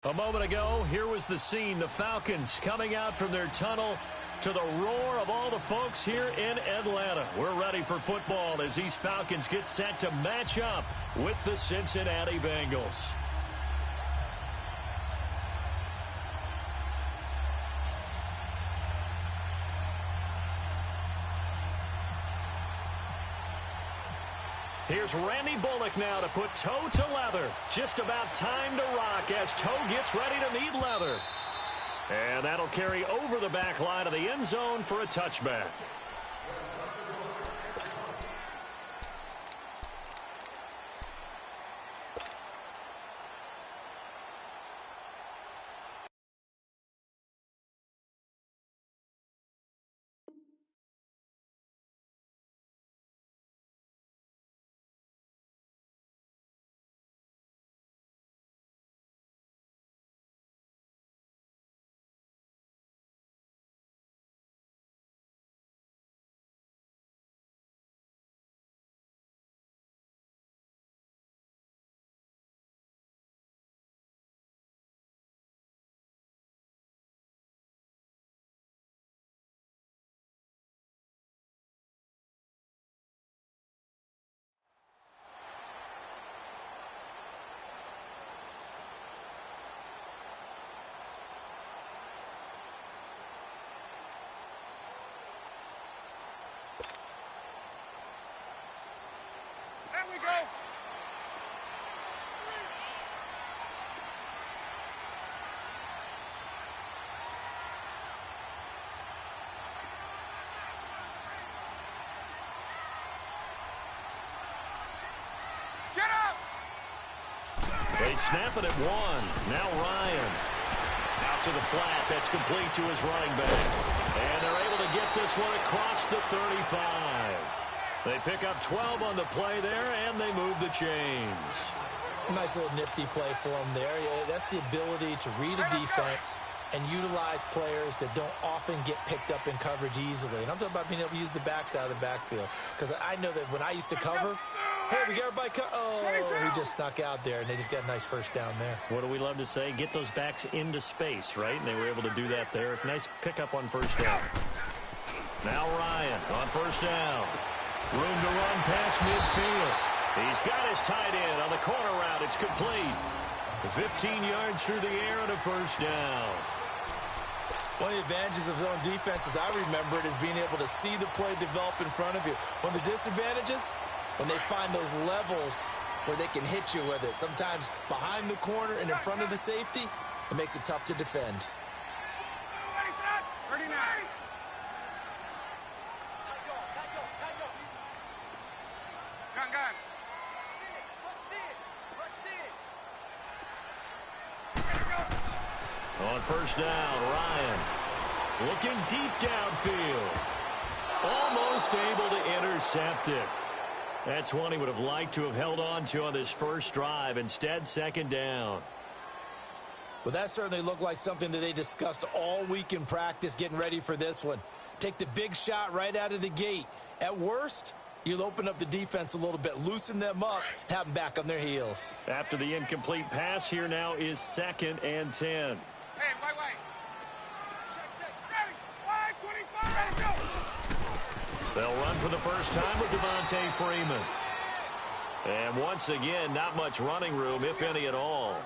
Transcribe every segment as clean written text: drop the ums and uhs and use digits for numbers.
A moment ago, here was the scene. The Falcons coming out from their tunnel to the roar of all the folks here in Atlanta. We're ready for football as these Falcons get set to match up with the Cincinnati Bengals. Here's Randy Bullock now to put toe to leather. Just about time to rock as toe gets ready to meet leather. And that'll carry over the back line of the end zone for a touchback. We go. Get up. They snap it at one. Now Ryan. Out to the flat. That's complete to his running back. And they're able to get this one across the 35. They pick up 12 on the play there, and they move the chains. Nice little nifty play for them there. Yeah, that's the ability to read a defense and utilize players that don't often get picked up in coverage easily. And I'm talking about being able to use the backs out of the backfield. Because I know that when I used to cover, hey, we got everybody he just snuck out there, and they just got a nice first down there. What do we love to say? Get those backs into space, right? And they were able to do that there. Nice pickup on first down. Now Ryan on first down. Room to run past midfield. He's got his tight end on the corner route. It's complete. 15 yards through the air and a first down. One of the advantages of zone defense, as I remember it, is being able to see the play develop in front of you. One of the disadvantages, when they find those levels where they can hit you with it, sometimes behind the corner and in front of the safety, it makes it tough to defend. 39. On first down, Ryan looking deep downfield. Almost able to intercept it. That's one he would have liked to have held on to on this first drive. Instead, second down. Well, that certainly looked like something that they discussed all week in practice getting ready for this one. Take the big shot right out of the gate. At worst, you'll open up the defense a little bit, loosen them up, have them back on their heels. After the incomplete pass, here now is 2nd and 10. Hey, wait. Check. Ready. 5, 25, go. They'll run for the first time with Devontae Freeman. And once again, not much running room, if any at all.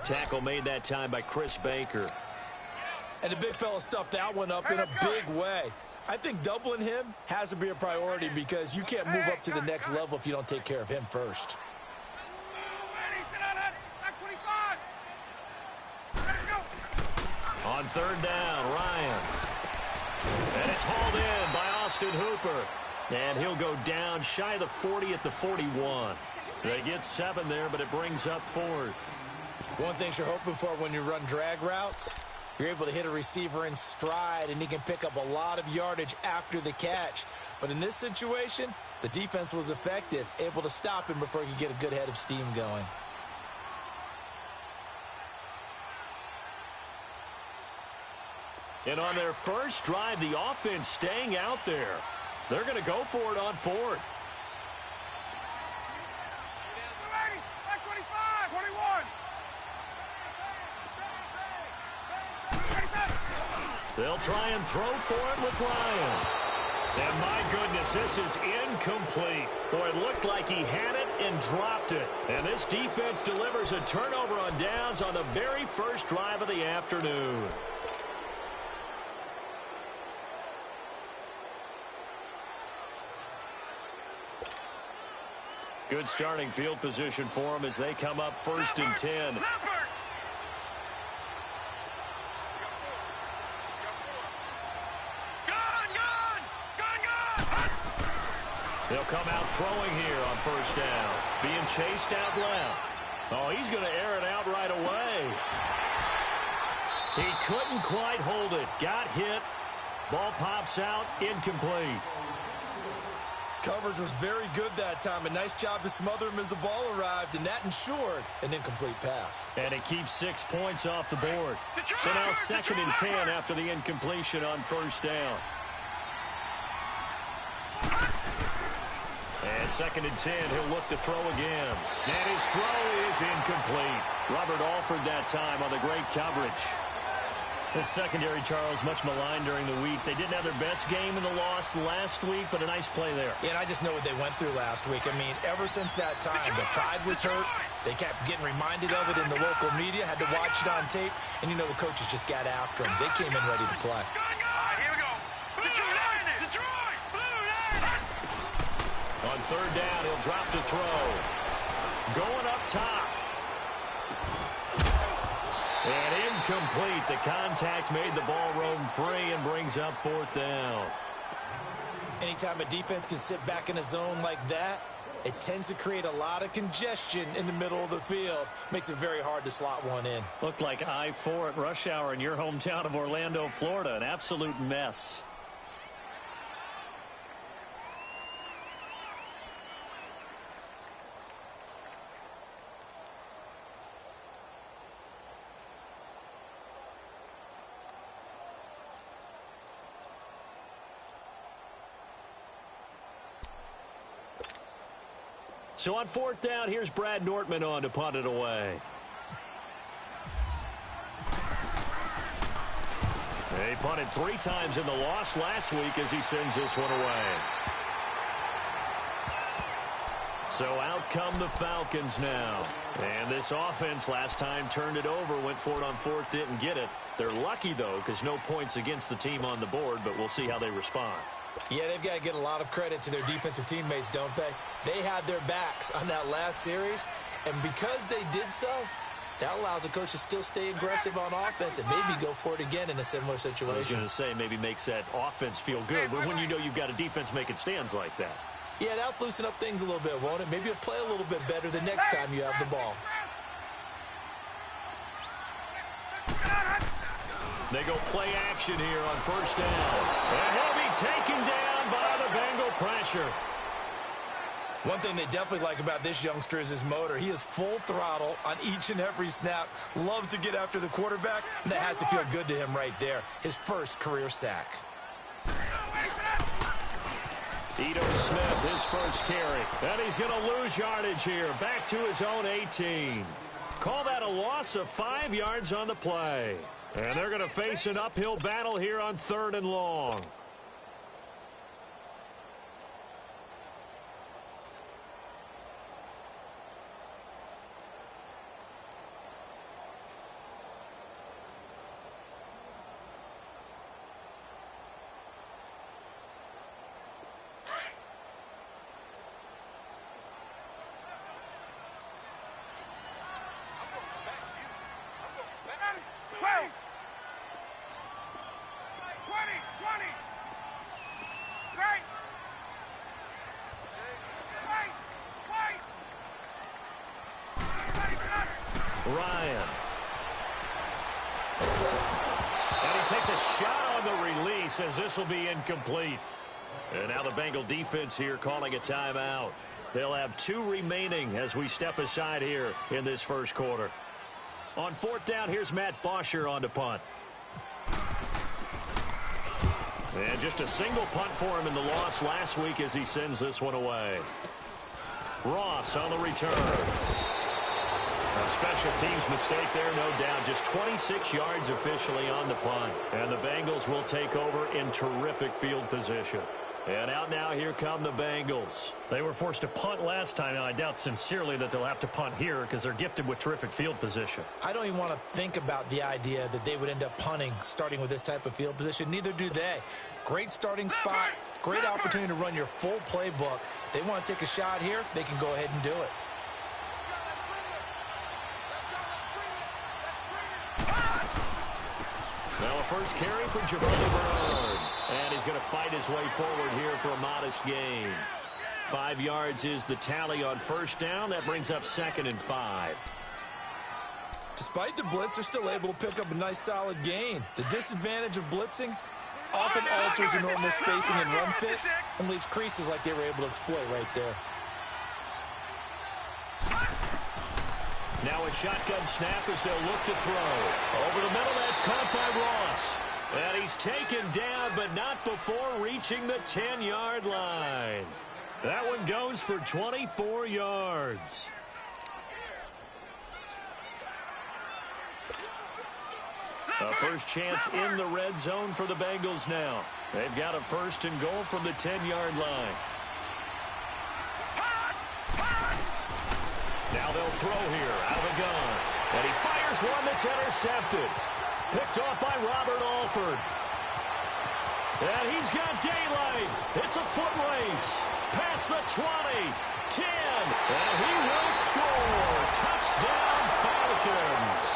Tackle made that time by Chris Baker. And the big fella stuffed that one up in a big way. I think doubling him has to be a priority because you can't move up to the next level if you don't take care of him first. On third down, Ryan. And it's hauled in by Austin Hooper. And he'll go down shy of the 40 at the 41. They get 7 there, but it brings up 4th. One thing you're hoping for when you run drag routes, you're able to hit a receiver in stride, and he can pick up a lot of yardage after the catch. But in this situation, the defense was effective, able to stop him before he could get a good head of steam going. And on their first drive, the offense staying out there. They're going to go for it on 4th. They'll try and throw for it with Ryan. And my goodness, this is incomplete. Boy, it looked like he had it and dropped it. And this defense delivers a turnover on downs on the very first drive of the afternoon. Good starting field position for them as they come up 1st and 10. They'll come out throwing here on 1st down. Being chased out left. Oh, he's going to air it out right away. He couldn't quite hold it. Got hit. Ball pops out. Incomplete. Coverage was very good that time. A nice job to smother him as the ball arrived, and that ensured an incomplete pass. And it keeps 6 points off the board. So now 2nd and 10 after the incompletion on 1st down. And 2nd and 10, he'll look to throw again. And his throw is incomplete. Robert Alford that time on the great coverage. The secondary, Charles, much maligned during the week. They didn't have their best game in the loss last week, but a nice play there. Yeah, and I just know what they went through last week. I mean, ever since that time, the pride was hurt. They kept getting reminded of it in the local media, had to watch it on tape, and you know the coaches just got after them. They came in ready to play. Here we go. Detroit! On 3rd down, he'll drop to throw. Going up top. And incomplete. The contact made the ball roam free and brings up 4th down. Anytime a defense can sit back in a zone like that, it tends to create a lot of congestion in the middle of the field. Makes it very hard to slot one in. Looked like I-4 at rush hour in your hometown of Orlando, Florida. An absolute mess. So on 4th down, here's Brad Nortman on to punt it away. He punted 3 times in the loss last week as he sends this one away. So out come the Falcons now. And this offense last time turned it over, went for it on 4th, didn't get it. They're lucky, though, because no points against the team on the board, but we'll see how they respond. Yeah, they've got to get a lot of credit to their defensive teammates, don't they? They had their backs on that last series, and because they did so, that allows the coach to still stay aggressive on offense and maybe go for it again in a similar situation. I was going to say maybe makes that offense feel good, but when you know you've got a defense making stands like that. Yeah, that'll loosen up things a little bit, won't it? Maybe you'll play a little bit better the next time you have the ball. They go play action here on 1st down. And he'll be taken down by the Bengal pressure. One thing they definitely like about this youngster is his motor. He is full throttle on each and every snap. Loves to get after the quarterback, and that has to feel good to him right there. His first career sack. Ito Smith, his first carry. And he's going to lose yardage here. Back to his own 18. Call that a loss of 5 yards on the play. And they're going to face an uphill battle here on 3rd and long. Ryan. And he takes a shot on the release as this will be incomplete. And now the Bengal defense here calling a timeout. They'll have 2 remaining as we step aside here in this first quarter. On 4th down, here's Matt Bosher on to punt. And just a single punt for him in the loss last week as he sends this one away. Ross on the return. A special teams mistake there, no doubt. Just 26 yards officially on the punt. And the Bengals will take over in terrific field position. And out now, here come the Bengals. They were forced to punt last time, and I doubt sincerely that they'll have to punt here because they're gifted with terrific field position. I don't even want to think about the idea that they would end up punting starting with this type of field position. Neither do they. Great starting spot, great opportunity to run your full playbook. They want to take a shot here, they can go ahead and do it. Now a first carry for Jabroni Bernard. And he's going to fight his way forward here for a modest gain. 5 yards is the tally on first down. That brings up 2nd and 5. Despite the blitz, they're still able to pick up a nice solid gain. The disadvantage of blitzing often alters the normal spacing and run fits and leaves creases like they were able to exploit right there. Now a shotgun snap as they'll look to throw. Over the middle, that's caught by Ross. And he's taken down, but not before reaching the 10-yard line. That one goes for 24 yards. A first chance in the red zone for the Bengals now. They've got a 1st and goal from the 10-yard line. Now they'll throw here out of the gun. And he fires one that's intercepted. Picked off by Robert Alford. And he's got daylight. It's a foot race. Past the 20, 10, and he will score. Touchdown, Falcons.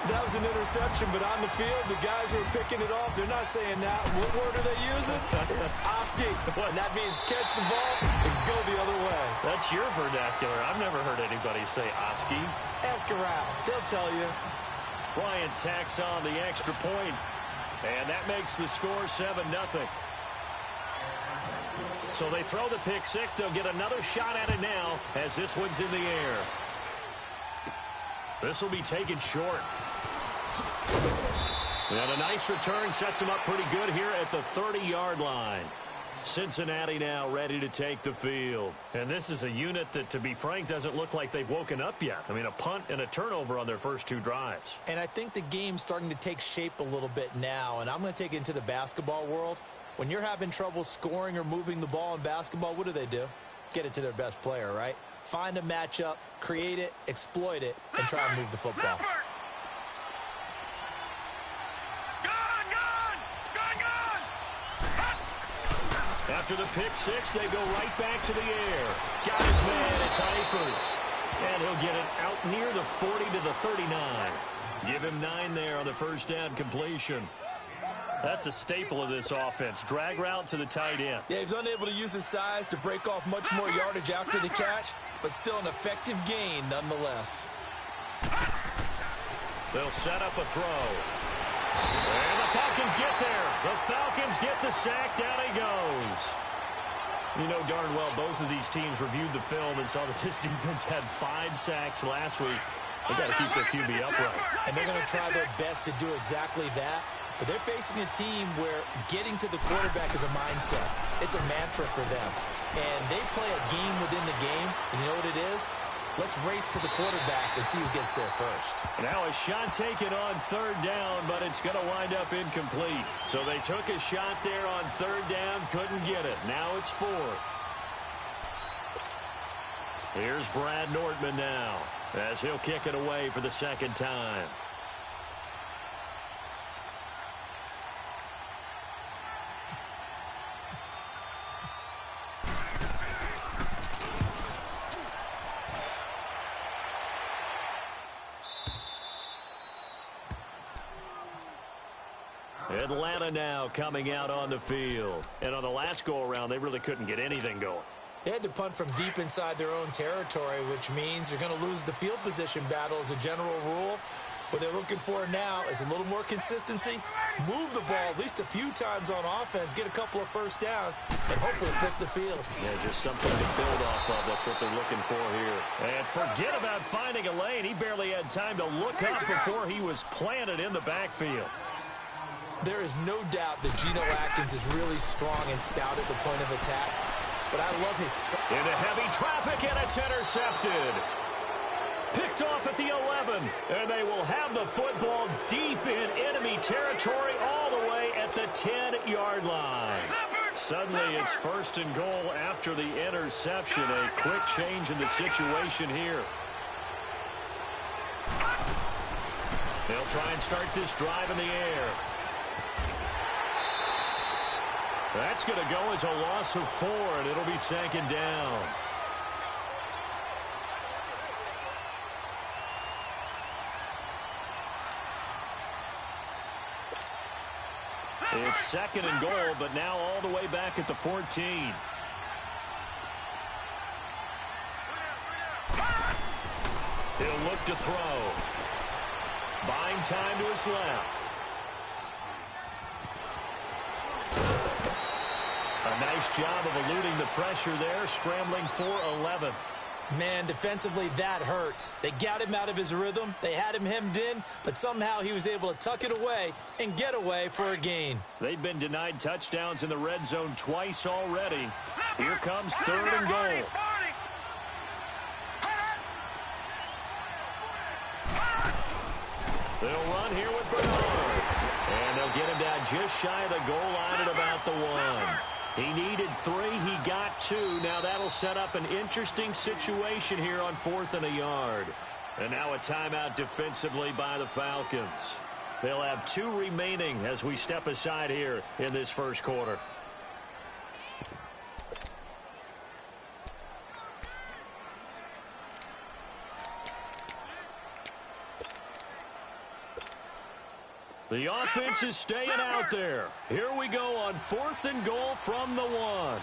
That was an interception, but on the field, the guys who are picking it off, they're not saying that. What word are they using? It's Oski. And that means catch the ball and go the other way. That's your vernacular. I've never heard anybody say Oski. Ask around. They'll tell you. Bryant tacks on the extra point, and that makes the score 7-0. So they throw the pick six. They'll get another shot at it now as this one's in the air. This will be taken short. And a nice return sets them up pretty good here at the 30-yard line. Cincinnati now ready to take the field. And this is a unit that, to be frank, doesn't look like they've woken up yet. I mean, a punt and a turnover on their first 2 drives. And I think the game's starting to take shape a little bit now. And I'm going to take it into the basketball world. When you're having trouble scoring or moving the ball in basketball, what do? Get it to their best player, right? Find a matchup, create it, exploit it, and try and move the football. After the pick six, they go right back to the air. Got his man, it's Eifert. And he'll get it out near the 40 to the 39. Give him 9 there on the first down completion. That's a staple of this offense. Drag route to the tight end. Yeah, he's unable to use his size to break off much more yardage after the catch, but still an effective gain nonetheless. They'll set up a throw. And the Falcons get there. The Falcons get the sack. Down he goes. You know darn well both of these teams reviewed the film and saw that this defense had 5 sacks last week. They got to keep their QB upright. And they're going to try their best to do exactly that. But they're facing a team where getting to the quarterback is a mindset. It's a mantra for them. And they play a game within the game. And you know what it is? Let's race to the quarterback and see who gets there first. Now a shot taken on 3rd down, but it's going to wind up incomplete. So they took a shot there on 3rd down, couldn't get it. Now it's 4th. Here's Brad Nortman now as he'll kick it away for the 2nd time. Atlanta now coming out on the field. And on the last go-around, they really couldn't get anything going. They had to punt from deep inside their own territory, which means you're going to lose the field position battle as a general rule. What they're looking for now is a little more consistency, move the ball at least a few times on offense, get a couple of first downs, and hopefully flip the field. Yeah, just something to build off of. That's what they're looking for here. And forget about finding a lane. He barely had time to look up before he was planted in the backfield. There is no doubt that Geno Atkins is really strong and stout at the point of attack, but I love his... Into heavy traffic, and it's intercepted. Picked off at the 11, and they will have the football deep in enemy territory all the way at the 10-yard line. Suddenly, it's 1st and goal after the interception. A quick change in the situation here. They'll try and start this drive in the air. That's going to go as a loss of 4, and it'll be second down. It's 2nd and goal, but now all the way back at the 14. He'll look to throw. Buying time to his left. A nice job of eluding the pressure there, scrambling for 11. Man, defensively, that hurts. They got him out of his rhythm. They had him hemmed in, but somehow he was able to tuck it away and get away for a gain. They've been denied touchdowns in the red zone twice already. Here comes 3rd and goal. They'll run here with Bernard. And they'll get him down just shy of the goal line at about the 1. He needed 3. He got 2. Now that'll set up an interesting situation here on 4th and a yard. And now a timeout defensively by the Falcons. They'll have 2 remaining as we step aside here in this first quarter. The offense is staying out there. Here we go on 4th and goal from the 1.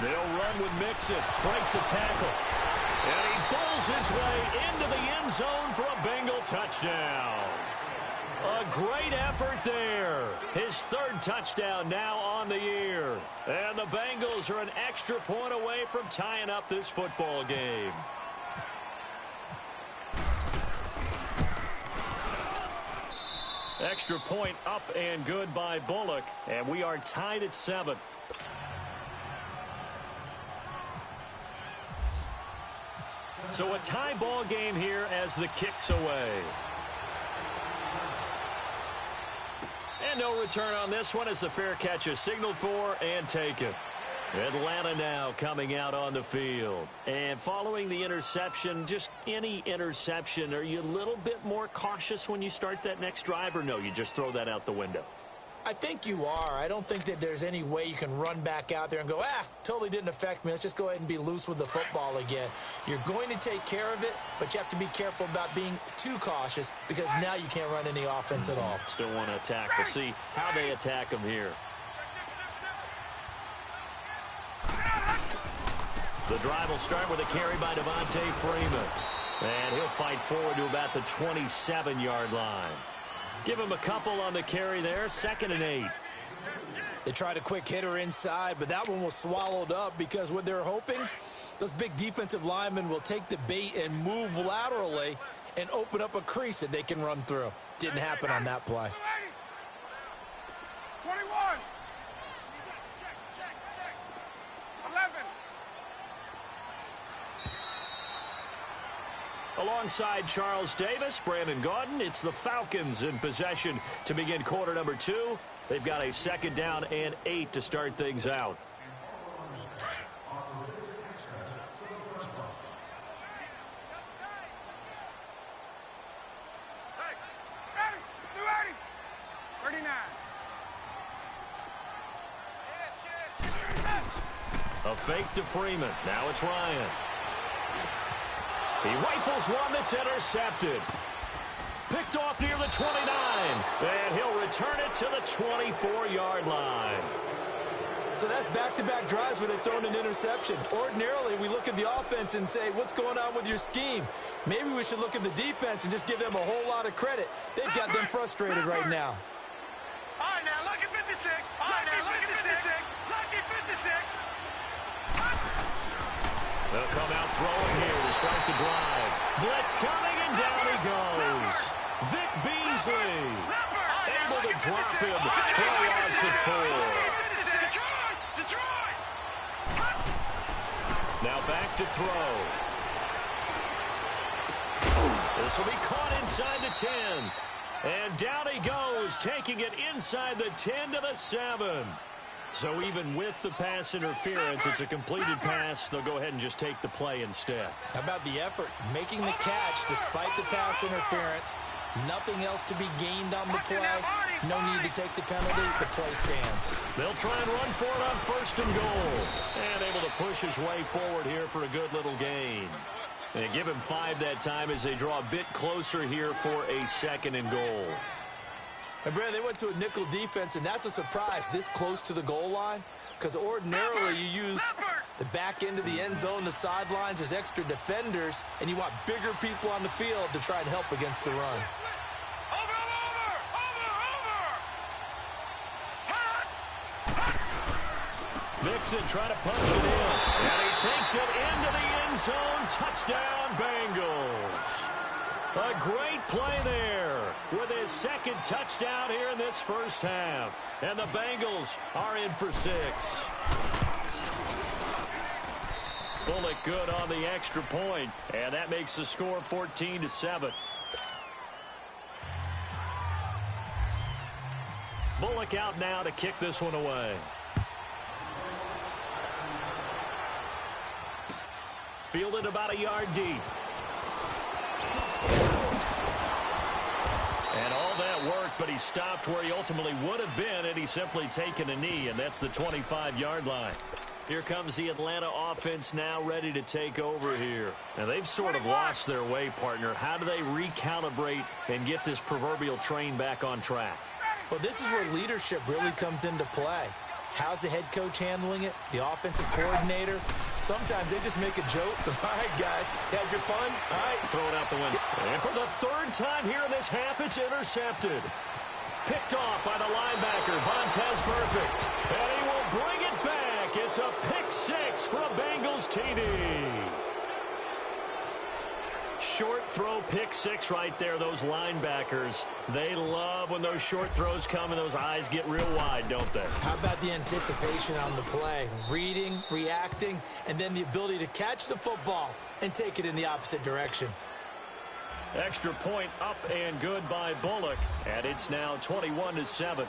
They'll run with Mixon. Breaks a tackle. And he bowls his way into the end zone for a Bengal touchdown. A great effort there. His 3rd touchdown now on the year. And the Bengals are an extra point away from tying up this football game. Extra point up and good by Bullock. And we are tied at 7. So a tie ball game here as the kick's away. And no return on this one as the fair catch is signaled for and taken. Atlanta now coming out on the field. And following the interception, just any interception, are you a little bit more cautious when you start that next drive, or no, you just throw that out the window? I think you are. I don't think that there's any way you can run back out there and go, totally didn't affect me. Let's just go ahead and be loose with the football again. You're going to take care of it, but you have to be careful about being too cautious because now you can't run any offense at all. Still want to attack. We'll see how they attack him here. The drive will start with a carry by Devontae Freeman. And he'll fight forward to about the 27-yard line. Give him a couple on the carry there. 2nd and 8. They tried a quick hitter inside, but that one was swallowed up because what they're hoping, those big defensive linemen will take the bait and move laterally and open up a crease that they can run through. Didn't happen on that play. 21. 11. Alongside Charles Davis, Brandon Gaudin, it's the Falcons in possession to begin quarter number 2. They've got a 2nd down and 8 to start things out. A fake to Freeman. Now it's Ryan. He rifles one that's intercepted. Picked off near the 29. And he'll return it to the 24-yard line. So that's back-to-back drives where they've thrown an interception. Ordinarily, we look at the offense and say, what's going on with your scheme? Maybe we should look at the defense and just give them a whole lot of credit. They've got them frustrated right now. All right, now, look at 56. All right, now, look at 56. Look at 56. They'll come out throwing here to start the drive. Blitz coming, and down he goes. Vic Beasley able to drop him for a loss of 4. Now back to throw. This will be caught inside the 10. And down he goes, taking it inside the 10 to the 7. So even with the pass interference, it's a completed pass. They'll go ahead and just take the play instead. How about the effort? Making the catch despite the pass interference. Nothing else to be gained on the play. No need to take the penalty. The play stands. They'll try and run for it on 1st and goal. And able to push his way forward here for a good little gain. They give him 5 that time as they draw a bit closer here for a 2nd and goal. And Brad, they went to a nickel defense, and that's a surprise this close to the goal line. Because ordinarily you use the back end of the end zone, the sidelines as extra defenders, and you want bigger people on the field to try and help against the run. Mixon trying to punch it in. And he takes it into the end zone. Touchdown, Bengals. A great play there with his 2nd touchdown here in this first half. And the Bengals are in for 6. Bullock good on the extra point. And that makes the score 14-7. Bullock out now to kick this one away. Fielded about a yard deep. And all that work, but he stopped where he ultimately would have been, and he's simply taken a knee, and that's the 25-yard line. Here comes the Atlanta offense now ready to take over here. And they've sort of lost their way, partner. How do they recalibrate and get this proverbial train back on track? Well, this is where leadership really comes into play. How's the head coach handling it? The offensive coordinator? Sometimes they just make a joke. All right, guys, had your fun? All right. Throw it out the window. And for the 3rd time here in this half, it's intercepted. Picked off by the linebacker, Vontaze Burfict. And he will bring it back. It's a pick 6 for a Bengals TD. Short throw, pick 6 right there. Those linebackers, they love when those short throws come and those eyes get real wide, don't they? How about the anticipation on the play? Reading, reacting, and then the ability to catch the football and take it in the opposite direction. Extra point up and good by Bullock. And it's now 21-7.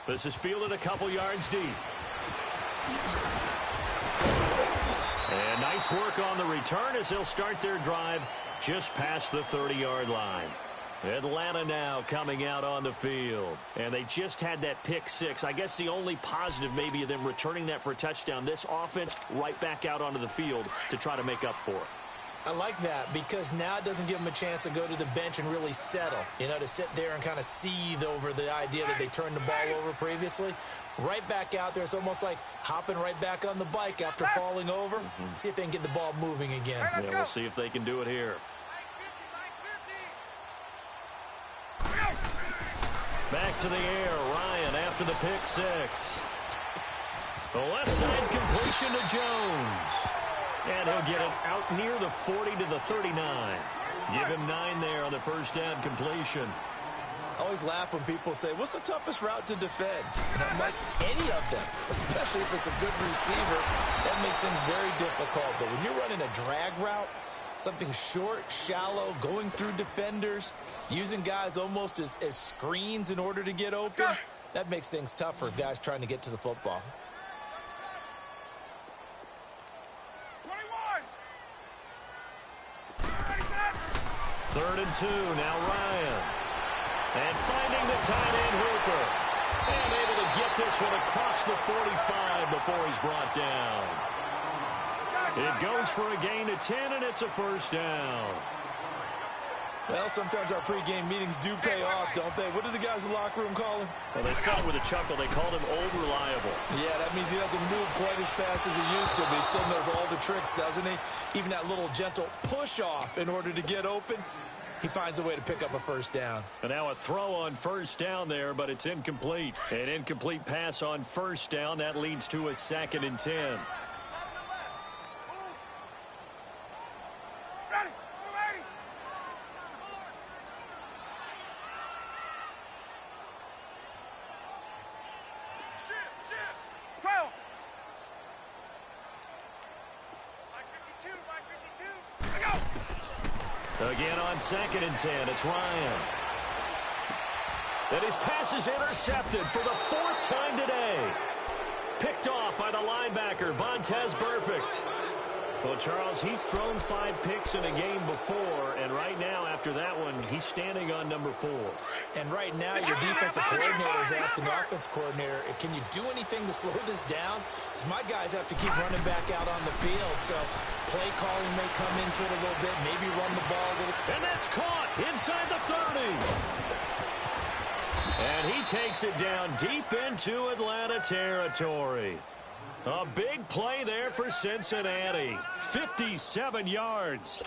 This is fielded a couple yards deep. And nice work on the return as they'll start their drive just past the 30-yard line. Atlanta now coming out on the field. And they just had that pick 6. I guess the only positive maybe of them returning that for a touchdown. This offense right back out onto the field to try to make up for it. I like that because now it doesn't give them a chance to go to the bench and really settle, you know, to sit there and kind of seethe over the idea that they turned the ball over previously. Right back out there. It's almost like hopping right back on the bike after falling over. See if they can get the ball moving again. Yeah, we'll see if they can do it here. Back to the air. Ryan after the pick 6. The left side completion to Jones. And he'll get it out near the 40 to the 39. Give him 9 there on the first down completion. I always laugh when people say, what's the toughest route to defend? And I'm like, any of them, especially if it's a good receiver. That makes things very difficult. But when you're running a drag route, something short, shallow, going through defenders, using guys almost as screens in order to get open, that makes things tough for guys trying to get to the football. 3rd and 2, now Ryan. And finding the tight end Hooper. And able to get this one across the 45 before he's brought down. It goes for a gain of 10, and it's a first down. Well, sometimes our pregame meetings do pay off, don't they? What do the guys in the locker room call him? Well, they said it with a chuckle. They called him old reliable. Yeah, that means he doesn't move quite as fast as he used to, but he still knows all the tricks, doesn't he? Even that little gentle push-off in order to get open, he finds a way to pick up a first down. And now a throw on first down there, but it's incomplete. An incomplete pass on first down. That leads to a 2nd and 10. Again on 2nd and 10, it's Ryan. And his pass is intercepted for the 4th time today. Picked off by the linebacker, Vontaze Burfict. Well, Charles, he's thrown 5 picks in a game before, and right now, after that one, he's standing on number 4. And right now, your defensive coordinator is asking the offensive coordinator, can you do anything to slow this down? Because my guys have to keep running back out on the field, so play calling may come into it a little bit, maybe run the ball a little. And that's caught inside the 30. And he takes it down deep into Atlanta territory. A big play there for Cincinnati. 57 yards.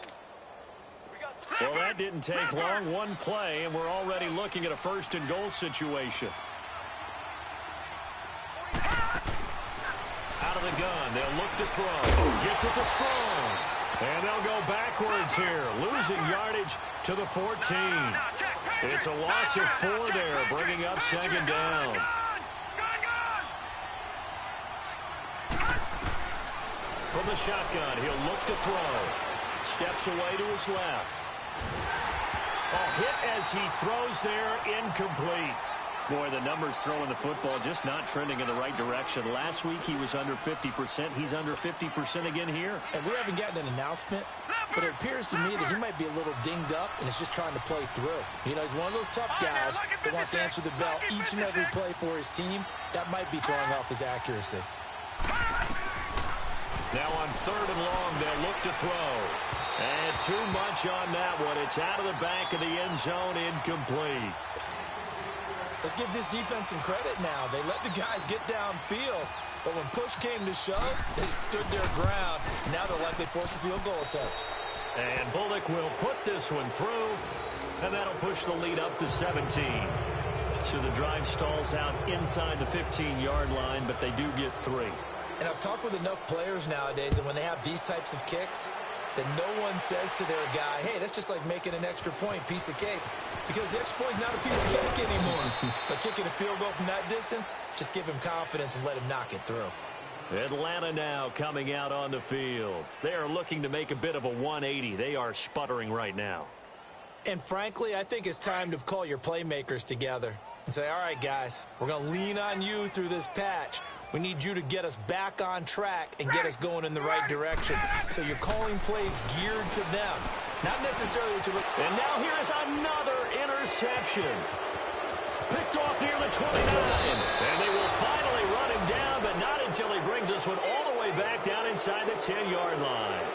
Well, that didn't take long. One play, and we're already looking at a 1st and goal situation. Out of the gun, they'll look to throw. Gets it to Strong. And they'll go backwards here, losing yardage to the 14. It's a loss of 4 there, bringing up 2nd down. From the shotgun, he'll look to throw. Steps away to his left. A hit as he throws there, incomplete. Boy, the numbers throwing the football just not trending in the right direction. Last week he was under 50%. He's under 50% again here. And we haven't gotten an announcement, but it appears to me that he might be a little dinged up and is just trying to play through. You know, he's one of those tough guys that wants to answer the bell each and every play for his team. That might be throwing off his accuracy. Now on 3rd and long, they'll look to throw. And too much on that one. It's out of the back of the end zone, incomplete. Let's give this defense some credit now. They let the guys get downfield, but when push came to shove, they stood their ground. Now they'll likely force a field goal attempt. And Bullock will put this one through, and that'll push the lead up to 17. So the drive stalls out inside the 15-yard line, but they do get 3. And I've talked with enough players nowadays, and when they have these types of kicks, that no one says to their guy, hey, that's just like making an extra point, piece of cake. Because the extra point's not a piece of cake anymore. But kicking a field goal from that distance, just give him confidence and let him knock it through. Atlanta now coming out on the field. They are looking to make a bit of a 180. They are sputtering right now. And frankly, I think it's time to call your playmakers together and say, all right, guys, we're going to lean on you through this patch. We need you to get us back on track and get us going in the right direction. So you're calling plays geared to them, not necessarily to the... And now here is another interception. Picked off near the 29. And they will finally run him down, but not until he brings this one all the way back down inside the 10-yard line.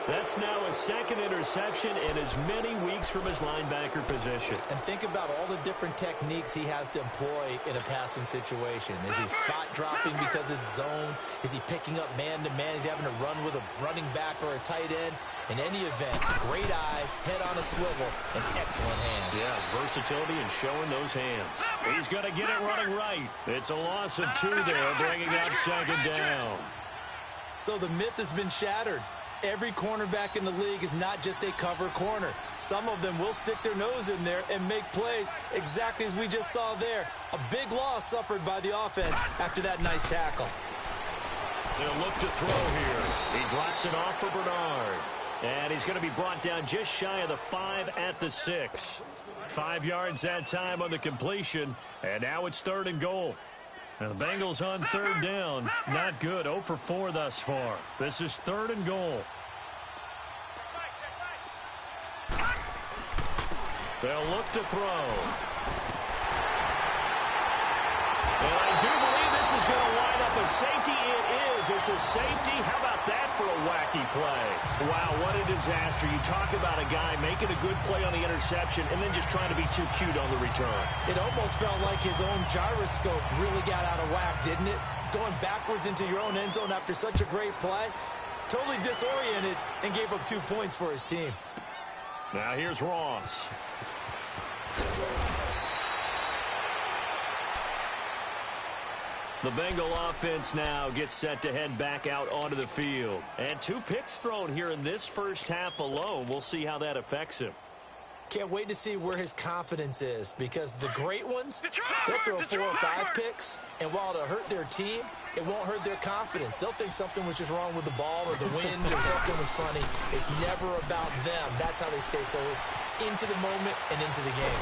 That's now a 2nd interception in as many weeks from his linebacker position. And think about all the different techniques he has to employ in a passing situation. Is he spot dropping because it's zone? Is he picking up man-to-man? Is he having to run with a running back or a tight end? In any event, great eyes, head on a swivel, and excellent hands. Yeah, versatility and showing those hands. He's going to get it running right. It's a loss of 2 there, bringing up 2nd down. So the myth has been shattered. Every cornerback in the league is not just a cover corner. Some of them will stick their nose in there and make plays exactly as we just saw there. A big loss suffered by the offense after that nice tackle. They'll look to throw here. He drops it off for Bernard. And he's going to be brought down just shy of the 5 at the 6. 5 yards that time on the completion. And now it's 3rd and goal. And the Bengals on 3rd down. Not good. 0 for 4 thus far. This is 3rd and goal. They'll look to throw. And I do believe this is going to line up a safety. It is. It's a safety. How about that for a wacky play? Wow, what a disaster. You talk about a guy making a good play on the interception and then just trying to be too cute on the return. It almost felt like his own gyroscope really got out of whack, didn't it? Going backwards into your own end zone after such a great play. Totally disoriented and gave up 2 points for his team. Now here's Ross. The Bengal offense now gets set to head back out onto the field. And 2 picks thrown here in this first half alone. We'll see how that affects him. Can't wait to see where his confidence is, because the great ones, they'll throw 4 or 5 picks, and while it'll hurt their team, it won't hurt their confidence. They'll think something was just wrong with the ball or the wind or something was funny. It's never about them. That's how they stay so into the moment and into the game.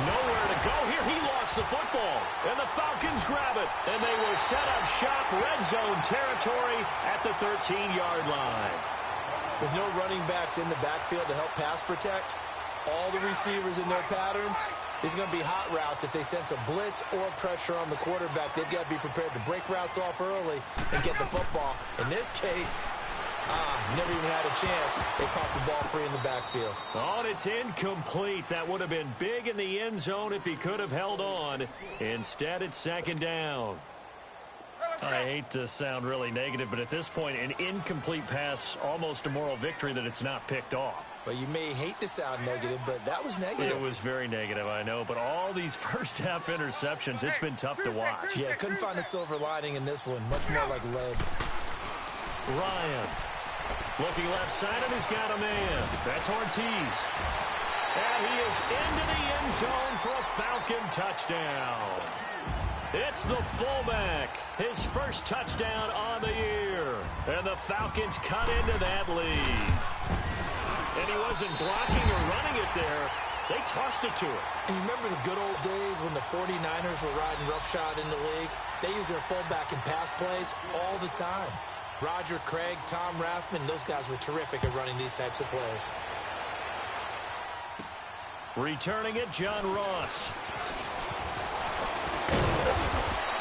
Nowhere to go here. He lost the football, and the Falcons grab it, and they will set up shop, red zone territory at the 13-yard line. With no running backs in the backfield to help pass protect, all the receivers in their patterns, there's going to be hot routes. If they sense a blitz or pressure on the quarterback, they've got to be prepared to break routes off early and get the football. In this case, never even had a chance. They popped the ball free in the backfield. Oh, and it's incomplete. That would have been big in the end zone if he could have held on. Instead, it's second down. I hate to sound really negative, but at this point, an incomplete pass, almost a moral victory that it's not picked off. Well, you may hate to sound negative, but that was negative. It was very negative, I know, but all these first-half interceptions, it's been tough to watch. Yeah, couldn't find a silver lining in this one. Much more like lead. Ryan looking left side, and he's got a man. That's Ortiz. And he is into the end zone for a Falcon touchdown. It's the fullback, his first touchdown on the year. And the Falcons cut into that lead. And he wasn't blocking or running it there. They tossed it to him. And you remember the good old days when the 49ers were riding roughshod in the league? They used their fullback in pass plays all the time. Roger Craig, Tom Rathman, those guys were terrific at running these types of plays. Returning it, John Ross.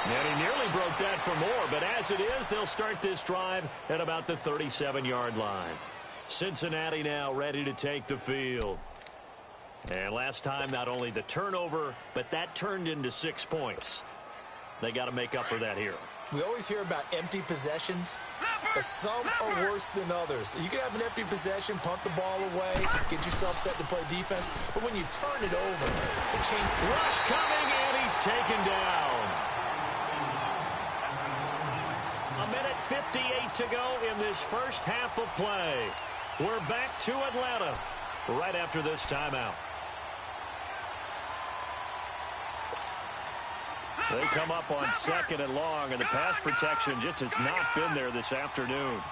And he nearly broke that for more, but as it is, they'll start this drive at about the 37-yard line. Cincinnati now ready to take the field. And last time, not only the turnover, but that turned into 6 points. They got to make up for that here. We always hear about empty possessions, but some are worse than others. You can have an empty possession, punt the ball away, get yourself set to play defense, but when you turn it over, it changes. Rush coming, and he's taken down. A minute 58 to go in this first half of play. We're back to Atlanta right after this timeout. They come up on second and long, and the pass protection just has not been there this afternoon.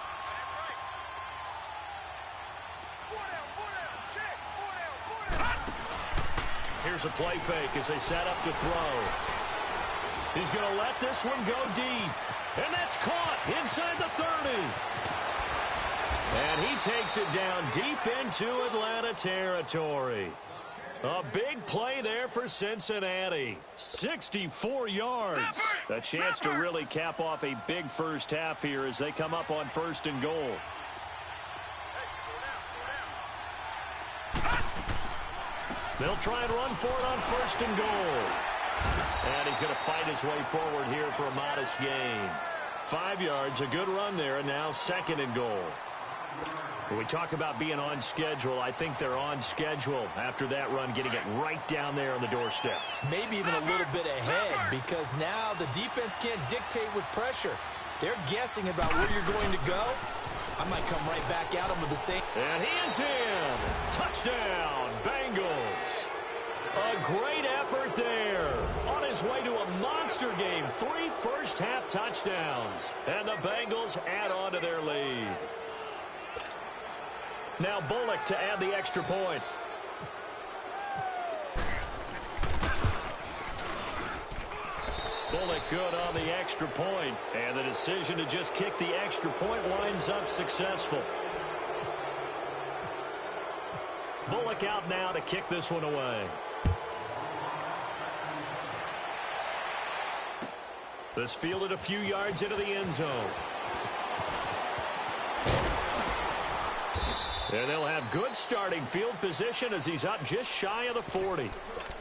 Here's a play fake as they set up to throw. He's going to let this one go deep. And that's caught inside the 30. And he takes it down deep into Atlanta territory. A big play there for Cincinnati. 64 yards. A chance to really cap off a big first half here as they come up on first and goal. They'll try and run for it on first and goal. And he's going to fight his way forward here for a modest gain. 5 yards, a good run there, and now second and goal. When we talk about being on schedule, I think they're on schedule after that run, getting it right down there on the doorstep. Maybe even a little bit ahead, because now the defense can't dictate with pressure. They're guessing about where you're going to go. I might come right back at them with the same. And he is in. Touchdown, Bengals. A great effort there. On his way to a monster game. 3 first-half touchdowns. And the Bengals add on to their lead. Now Bullock to add the extra point. Bullock good on the extra point. And the decision to just kick the extra point winds up successful. Bullock out now to kick this one away. This fielded a few yards into the end zone. And they'll have good starting field position as he's up just shy of the 40.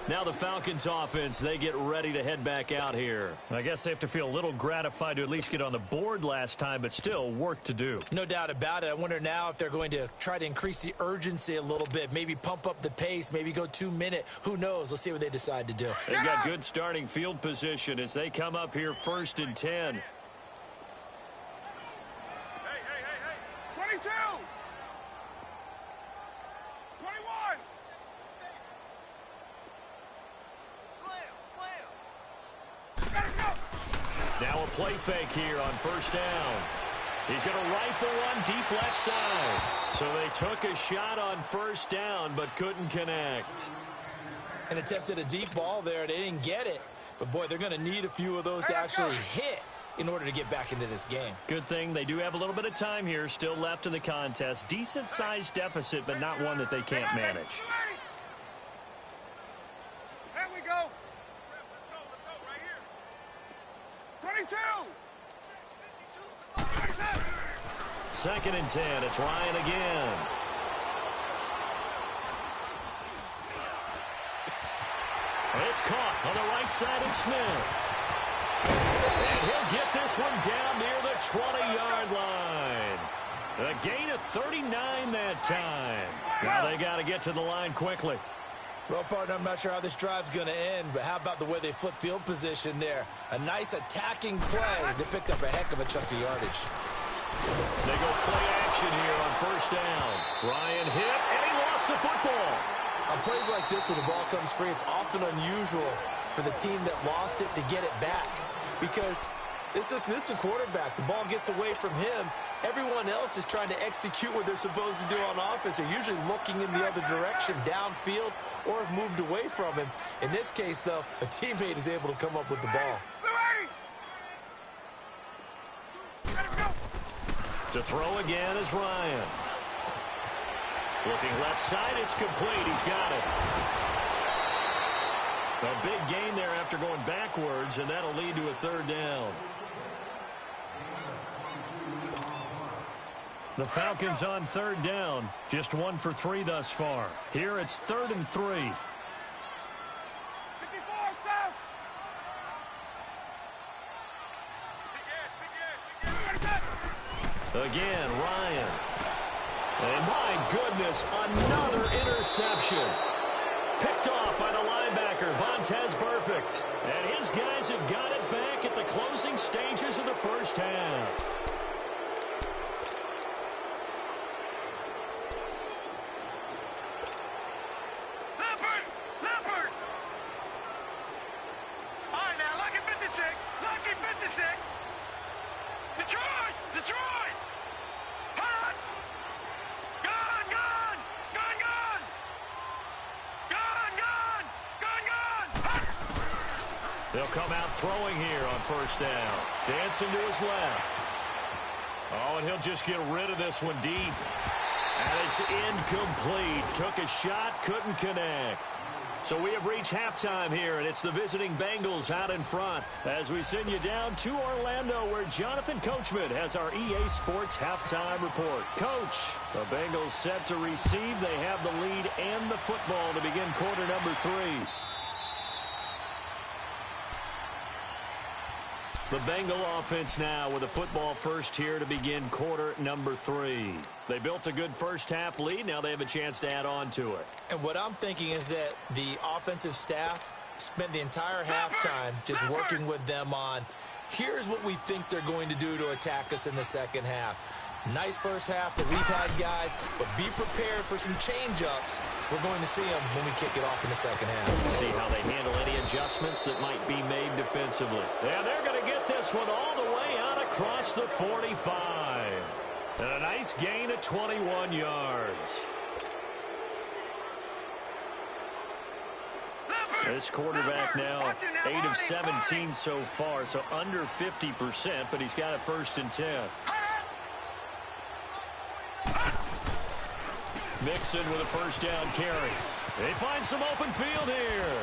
Now the Falcons offense, they get ready to head back out here. I guess they have to feel a little gratified to at least get on the board last time, but still work to do. No doubt about it. I wonder now if they're going to try to increase the urgency a little bit, maybe pump up the pace, maybe go 2-minute. Who knows? Let's see what they decide to do. They've got good starting field position as they come up here first and 10. Hey, 22! 21! Now a play fake here on first down. He's going to rifle one deep left side. So they took a shot on first down but couldn't connect. And attempted a deep ball there. They didn't get it. But, boy, they're going to need a few of those to actually hit in order to get back into this game. Good thing they do have a little bit of time here still left in the contest. Decent-sized deficit, but not one that they can't manage. There we go. Let's go right here. 22. 2nd and 10. It's Ryan again. It's caught on the right side of Smith. And he'll get this one down near the 20-yard line. A gain of 39 that time. Now they got to get to the line quickly. Well, partner, I'm not sure how this drive's going to end, but how about the way they flip field position there? A nice attacking play. They picked up a heck of a chunk of yardage. They go play action here on first down. Ryan hit, and he lost the football. On plays like this, when the ball comes free, it's often unusual for the team that lost it to get it back. Because this is the quarterback. The ball gets away from him. Everyone else is trying to execute what they're supposed to do on offense. They're usually looking in the other direction, downfield, or have moved away from him. In this case, though, a teammate is able to come up with the ball. To throw again is Ryan. Looking left side, it's complete. He's got it. A big gain there after going backwards, and that'll lead to a 3rd down. The Falcons on 3rd down. Just 1 for 3 thus far. Here it's 3rd and 3. 54, south. Again, Ryan. And my goodness, another interception. Picked off by the linebacker, Vontaze Burfict. And his guys have got it back at the closing stages of the first half. Leopard! All right, now, lucky 56. Lucky 56. Detroit! Hot! Gone! Hot! They'll come out throwing here on first down. Dancing to his left. Oh, and he'll just get rid of this one deep. And it's incomplete. Took a shot, couldn't connect. So we have reached halftime here, and it's the visiting Bengals out in front as we send you down to Orlando, where Jonathan Coachman has our EA Sports halftime report. Coach, the Bengals set to receive. They have the lead and the football to begin quarter number 3. The Bengal offense now with a football first here to begin quarter number 3. They built a good first half lead. Now they have a chance to add on to it. And what I'm thinking is that the offensive staff spent the entire halftime just working with them on, here's what we think they're going to do to attack us in the second half. Nice first half that we've had, guys, but be prepared for some change-ups. We're going to see them when we kick it off in the second half. See how they handle any adjustments that might be made defensively. Yeah, they're going to get this one all the way out across the 45. And a nice gain of 21 yards. This quarterback now 8 of 17 so far, so under 50%, but he's got a 1st and 10. Mixon with a first down carry. They find some open field here.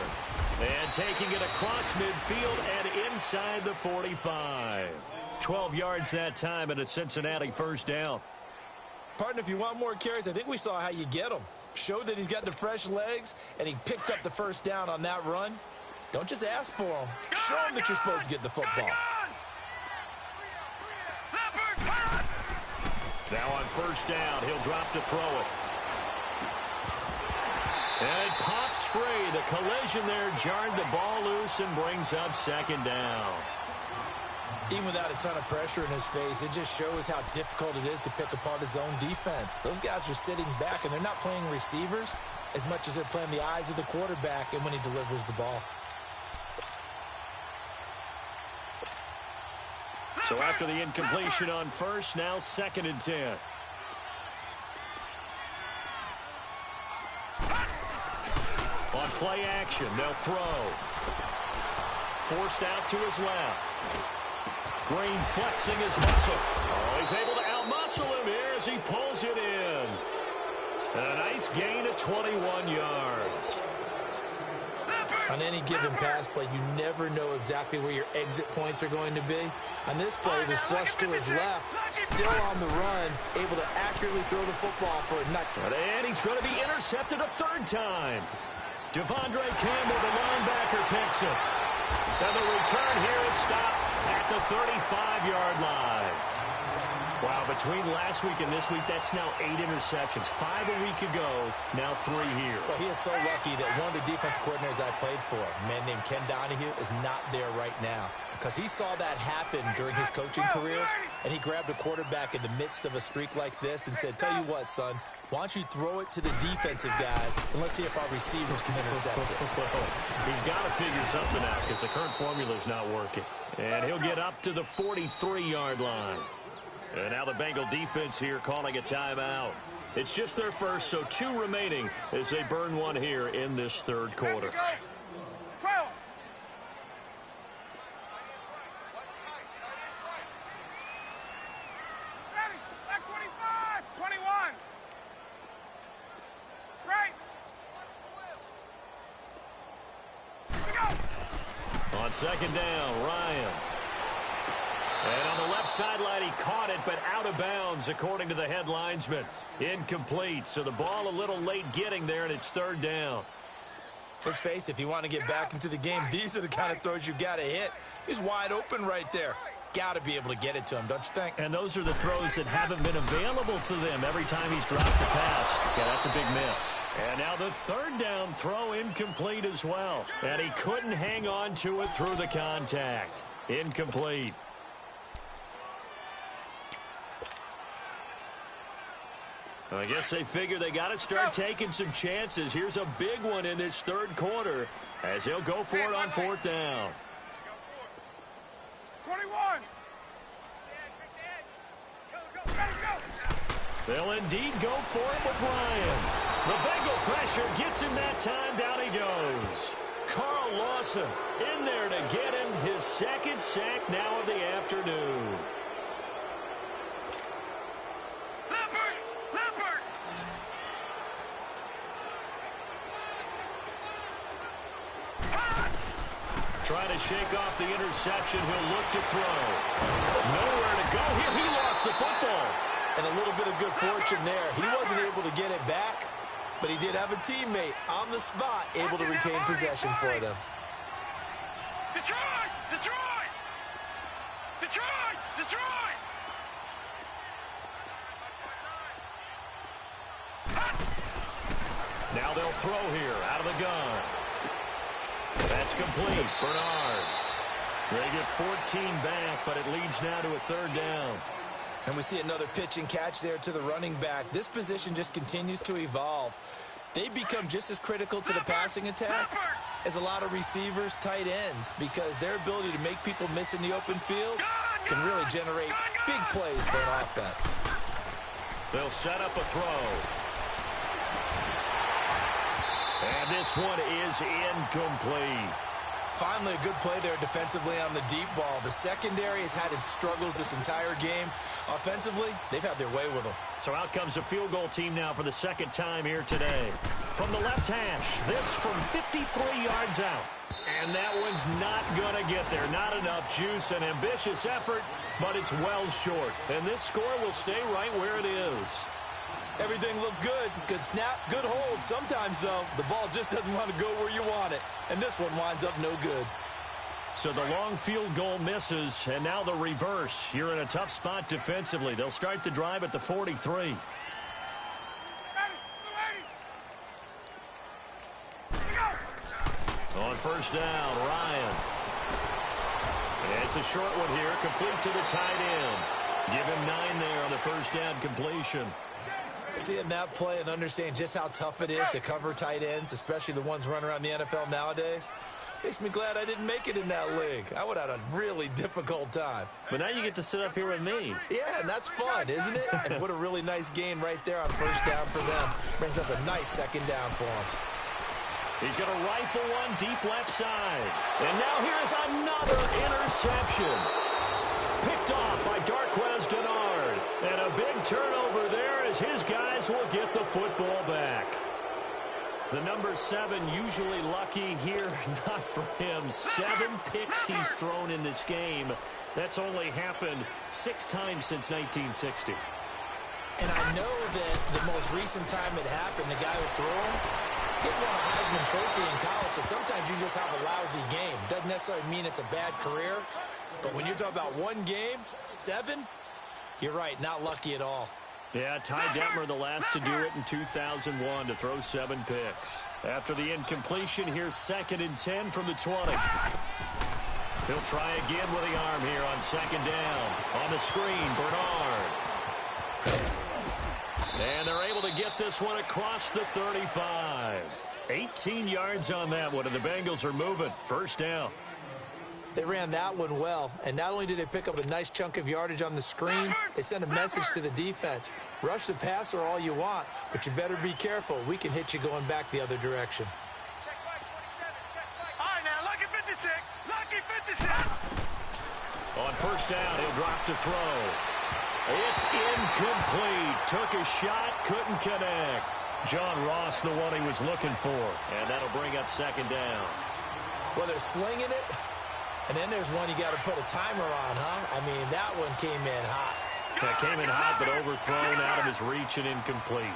And taking it across midfield and inside the 45. 12 yards that time and a Cincinnati first down. Partner, if you want more carries, I think we saw how you get them. Showed that he's got the fresh legs, and he picked up the first down on that run. Don't just ask for them. Show them that you're supposed to get the football. Now on first down, he'll drop to throw it. And it pops free. The collision there jarred the ball loose and brings up 2nd down. Even without a ton of pressure in his face, it just shows how difficult it is to pick apart his own defense. Those guys are sitting back, and they're not playing receivers as much as they're playing the eyes of the quarterback and when he delivers the ball. So after the incompletion on first, now 2nd and 10. On play action, they'll throw. Forced out to his left. Green flexing his muscle. Oh, he's able to outmuscle him here as he pulls it in. And a nice gain of 21 yards. On any given pass play, you never know exactly where your exit points are going to be. On this play, it was flushed to his left, still on the run, able to accurately throw the football for a nut. And he's going to be intercepted a 3rd time. Devondre Campbell, the linebacker, picks it. And the return here is stopped at the 35-yard line. Wow, between last week and this week, that's now 8 interceptions. 5 a week ago, now 3 here. Well, he is so lucky that one of the defense coordinators I played for, a man named Ken Donahue, is not there right now. Because he saw that happen during his coaching career, and he grabbed a quarterback in the midst of a streak like this and said, tell you what, son, why don't you throw it to the defensive guys, and let's see if our receivers can intercept it. He's got to figure something out because the current formula is not working. And he'll get up to the 43-yard line. And now the Bengal defense here calling a timeout. It's just their first, so 2 remaining as they burn one here in this 3rd quarter. On 2nd down, Ryan. And on the left sideline, he caught it, but out of bounds, according to the head linesman. Incomplete, so the ball a little late getting there, and it's 3rd down. Let's face it, if you want to get back into the game, these are the kind of throws you got to hit. He's wide open right there. Got to be able to get it to him, don't you think? And those are the throws that haven't been available to them every time he's dropped the pass. Yeah, that's a big miss. And now the 3rd down throw incomplete as well. And he couldn't hang on to it through the contact. Incomplete. I guess they figure they got to start taking some chances. Here's a big one in this 3rd quarter as he'll go for it on 4th down. 21. They'll indeed go for it with Ryan. The Bengal pressure gets him that time. Down he goes. Carl Lawson in there to get him his 2nd sack now of the afternoon. Trying to shake off the interception. He'll look to throw. Nowhere to go here. He lost the football. And a little bit of good fortune there. He wasn't able to get it back, but he did have a teammate on the spot able to retain possession for them. Detroit! Detroit! Detroit! Detroit! Now they'll throw here out of the gun. That's complete. Bernard. They get 14 back, but it leads now to a 3rd down. And we see another pitch and catch there to the running back. This position just continues to evolve. They become just as critical to the passing attack as a lot of receivers, tight ends, because their ability to make people miss in the open field can really generate big plays for an offense. They'll set up a throw. And this one is incomplete. Finally, a good play there defensively on the deep ball. The secondary has had its struggles this entire game. Offensively, they've had their way with them. So out comes a field goal team now for the 2nd time here today. From the left hash, this from 53 yards out. And that one's not going to get there. Not enough juice, an ambitious effort, but it's well short. And this score will stay right where it is. Everything looked good. Good snap, good hold. Sometimes, though, the ball just doesn't want to go where you want it. And this one winds up no good. So the long field goal misses, and now the reverse. You're in a tough spot defensively. They'll start the drive at the 43. On 1st down, Ryan. And it's a short one here, complete to the tight end. Give him 9 there on the 1st down completion. Seeing that play and understanding just how tough it is to cover tight ends, especially the ones running around the NFL nowadays, Makes me glad I didn't make it in that league. I would have had a really difficult time. But now you get to sit up here with me. Yeah, and that's fun, isn't it? And what a really nice gain right there on first down for them. Brings up a nice second down for them. He's going to rifle one deep left side. And now here's another interception. Picked off by Darquez Denard. And a big turnover there as his guys will get the football back. The number 7 usually lucky here, not for him. 7 picks he's thrown in this game. That's only happened 6 times since 1960. And I know that the most recent time it happened, the guy who threw him, he won a Heisman Trophy in college, so sometimes you just have a lousy game. Doesn't necessarily mean it's a bad career, but when you're talking about one game, 7, you're right, not lucky at all. Yeah, Ty Detmer the last to do it in 2001 to throw 7 picks. After the incompletion, here's 2nd and 10 from the 20. He'll try again with the arm here on 2nd down. On the screen, Bernard. And they're able to get this one across the 35. 18 yards on that one, and the Bengals are moving. First down. They ran that one well, and not only did they pick up a nice chunk of yardage on the screen, they sent a message to the defense. Rush the passer all you want, but you better be careful. We can hit you going back the other direction. Check back 27, check back. All right, now, lucky 56, lucky 56. On first down, he'll drop to throw. It's incomplete. Took a shot, couldn't connect. John Ross, the one he was looking for, and that'll bring up 2nd down. Well, they're slinging it. And then there's one you got to put a timer on, huh? I mean, that one came in hot. That came in hot, but overthrown out of his reach and incomplete.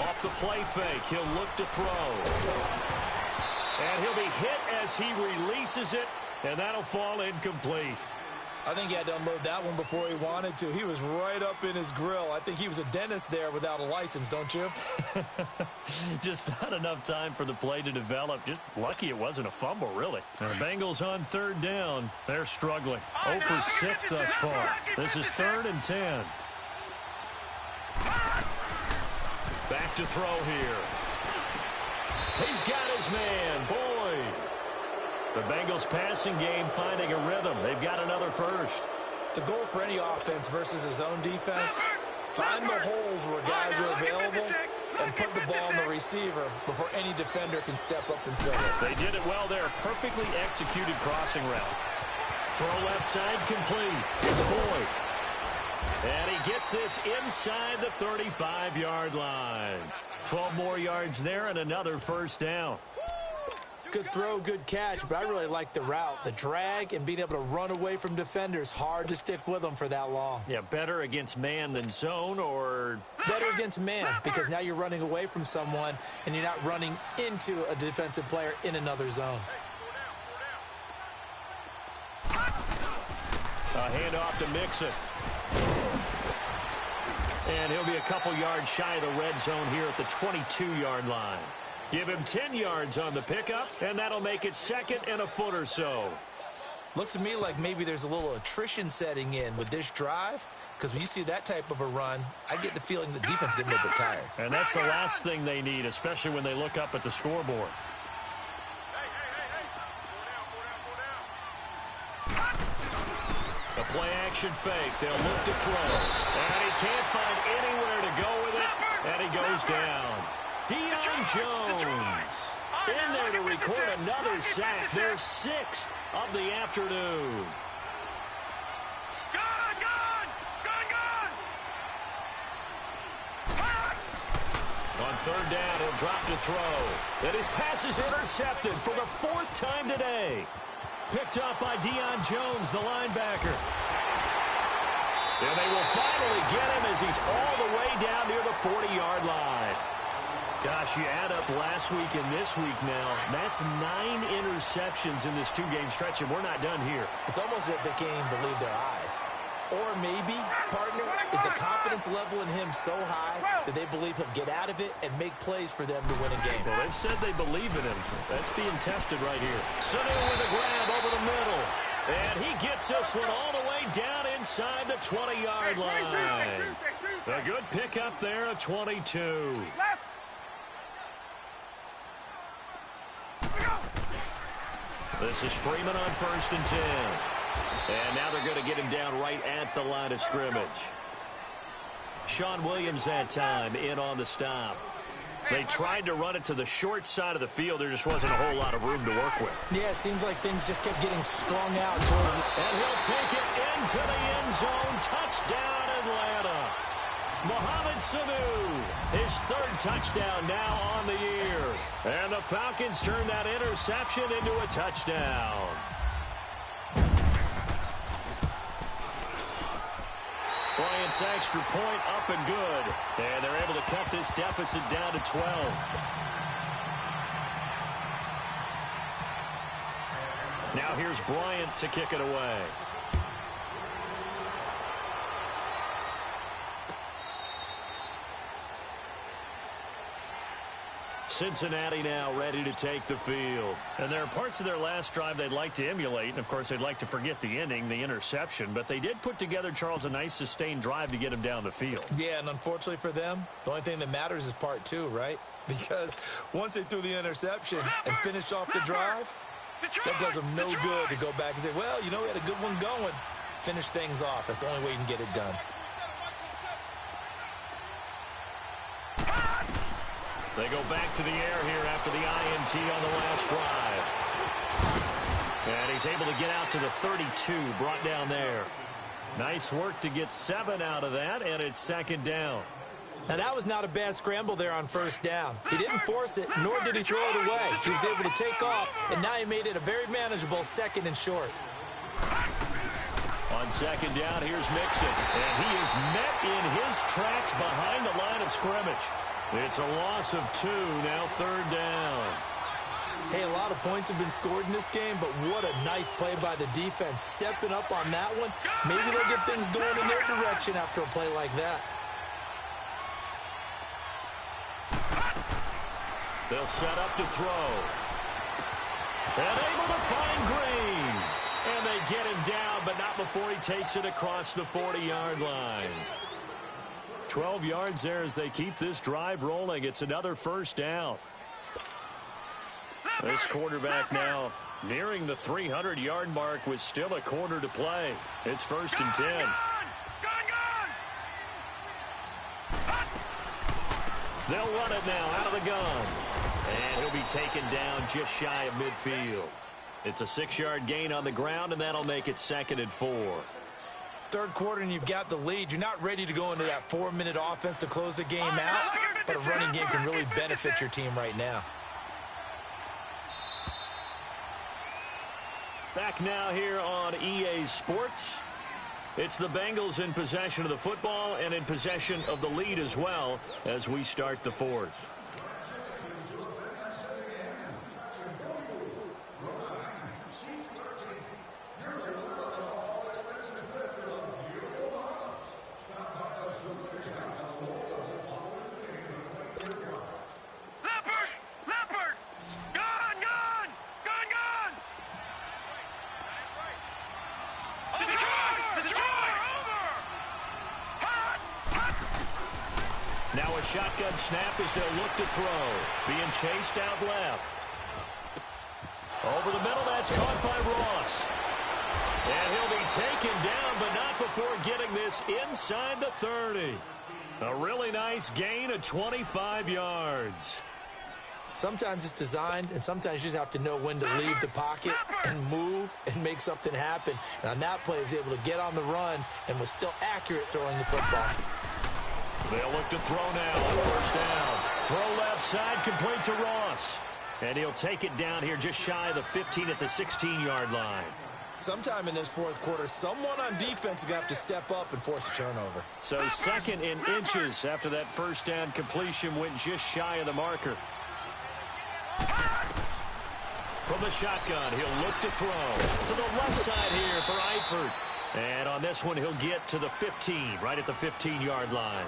Off the play fake, he'll look to throw. And he'll be hit as he releases it, and that'll fall incomplete. I think he had to unload that one before he wanted to. He was right up in his grill. I think he was a dentist there without a license, don't you? Just not enough time for the play to develop. Just lucky it wasn't a fumble, really. And the Bengals on 3rd down. They're struggling. 0 for 6 thus far. This is 3rd and 10. Back to throw here. He's got his man, Boyd. The Bengals passing game finding a rhythm. They've got another first. The goal for any offense versus his own defense, find the holes where guys are available and put the ball on the receiver before any defender can step up and fill it. They did it well there. Perfectly executed crossing route. Throw left side complete. It's Boyd. And he gets this inside the 35-yard line. 12 more yards there and another first down. Good throw, good catch, but I really like the route. The drag and being able to run away from defenders, hard to stick with them for that long. Yeah, better against man than zone, or... Better against man, because now you're running away from someone and you're not running into a defensive player in another zone. A handoff to Mixon. And he'll be a couple yards shy of the red zone here at the 22-yard line. Give him 10 yards on the pickup, and that'll make it 2nd and a foot or so. Looks to me like maybe there's a little attrition setting in with this drive, because when you see that type of a run, I get the feeling the defense getting a little bit tired. And that's the last thing they need, especially when they look up at the scoreboard. A play-action fake. They'll look to throw. And he can't find anywhere to go with it, and he goes down. Deion Jones in there to record another sack. Their 6th of the afternoon. On 3rd down, he'll drop to throw. And his pass is intercepted for the 4th time today. Picked up by Deion Jones, the linebacker. And they will finally get him as he's all the way down near the 40-yard line. Gosh, you add up last week and this week now, that's 9 interceptions in this 2-game stretch, and we're not done here. It's almost as if they can't even believe their eyes. Or maybe, partner, is the confidence level in him so high that they believe he'll get out of it and make plays for them to win a game. Well, they've said they believe in him. That's being tested right here. Sanu with a grab over the middle. And he gets this one all the way down inside the 20-yard line. A good pickup there, a 22. This is Freeman on 1st and 10. And now they're going to get him down right at the line of scrimmage. Sean Williams that time in on the stop. They tried to run it to the short side of the field. There just wasn't a whole lot of room to work with. Yeah, it seems like things just kept getting strung out towards it. And he'll take it into the end zone. Touchdown, Atlanta. Mohamed Sanu, his 3rd touchdown now on the year. And the Falcons turn that interception into a touchdown. Bryant's extra point up and good. And they're able to cut this deficit down to 12. Now here's Bryant to kick it away. Cincinnati now ready to take the field. And there are parts of their last drive they'd like to emulate. And, of course, they'd like to forget the ending, the interception. But they did put together, Charles, a nice sustained drive to get him down the field. Yeah, and unfortunately for them, the only thing that matters is part 2, right? Because once they threw the interception and finished off the drive, that does them no good to go back and say, well, you know, we had a good one going. Finish things off. That's the only way you can get it done. They go back to the air here after the INT on the last drive. And he's able to get out to the 32, brought down there. Nice work to get 7 out of that, and it's 2nd down. Now, that was not a bad scramble there on 1st down. He didn't force it, nor did he throw it away. He was able to take off, and now he made it a very manageable 2nd and short. On 2nd down, here's Mixon. And he is met in his tracks behind the line of scrimmage. It's a loss of 2, now 3rd down. Hey, a lot of points have been scored in this game, but what a nice play by the defense. Stepping up on that one, maybe they'll get things going in their direction after a play like that. They'll set up to throw. And able to find Green. And they get him down, but not before he takes it across the 40-yard line. 12 yards there as they keep this drive rolling. It's another 1st down. This quarterback now nearing the 300-yard mark with still a quarter to play. It's 1st and 10. They'll run it now out of the gun. And he'll be taken down just shy of midfield. It's a 6-yard gain on the ground, and that'll make it 2nd and 4. 3rd quarter and you've got the lead. You're not ready to go into that 4-minute offense to close the game out, but a running game can really benefit your team right now. Back now here on EA Sports. It's the Bengals in possession of the football and in possession of the lead as well as we start the 4th. Now a shotgun snap as they'll look to throw. Being chased out left. Over the middle, that's caught by Ross. And he'll be taken down, but not before getting this inside the 30. A really nice gain of 25 yards. Sometimes it's designed, and sometimes you just have to know when to leave the pocket and move and make something happen. And on that play, he was able to get on the run and was still accurate throwing the football. They'll look to throw now on 1st down. Throw left side, complete to Ross. And he'll take it down here just shy of the 15 at the 16-yard line. Sometime in this 4th quarter, someone on defense is going to have to step up and force a turnover. So 2nd in inches after that 1st down completion went just shy of the marker. From the shotgun, he'll look to throw to the left side here for Eifert. And on this one, he'll get to the 15, right at the 15-yard line.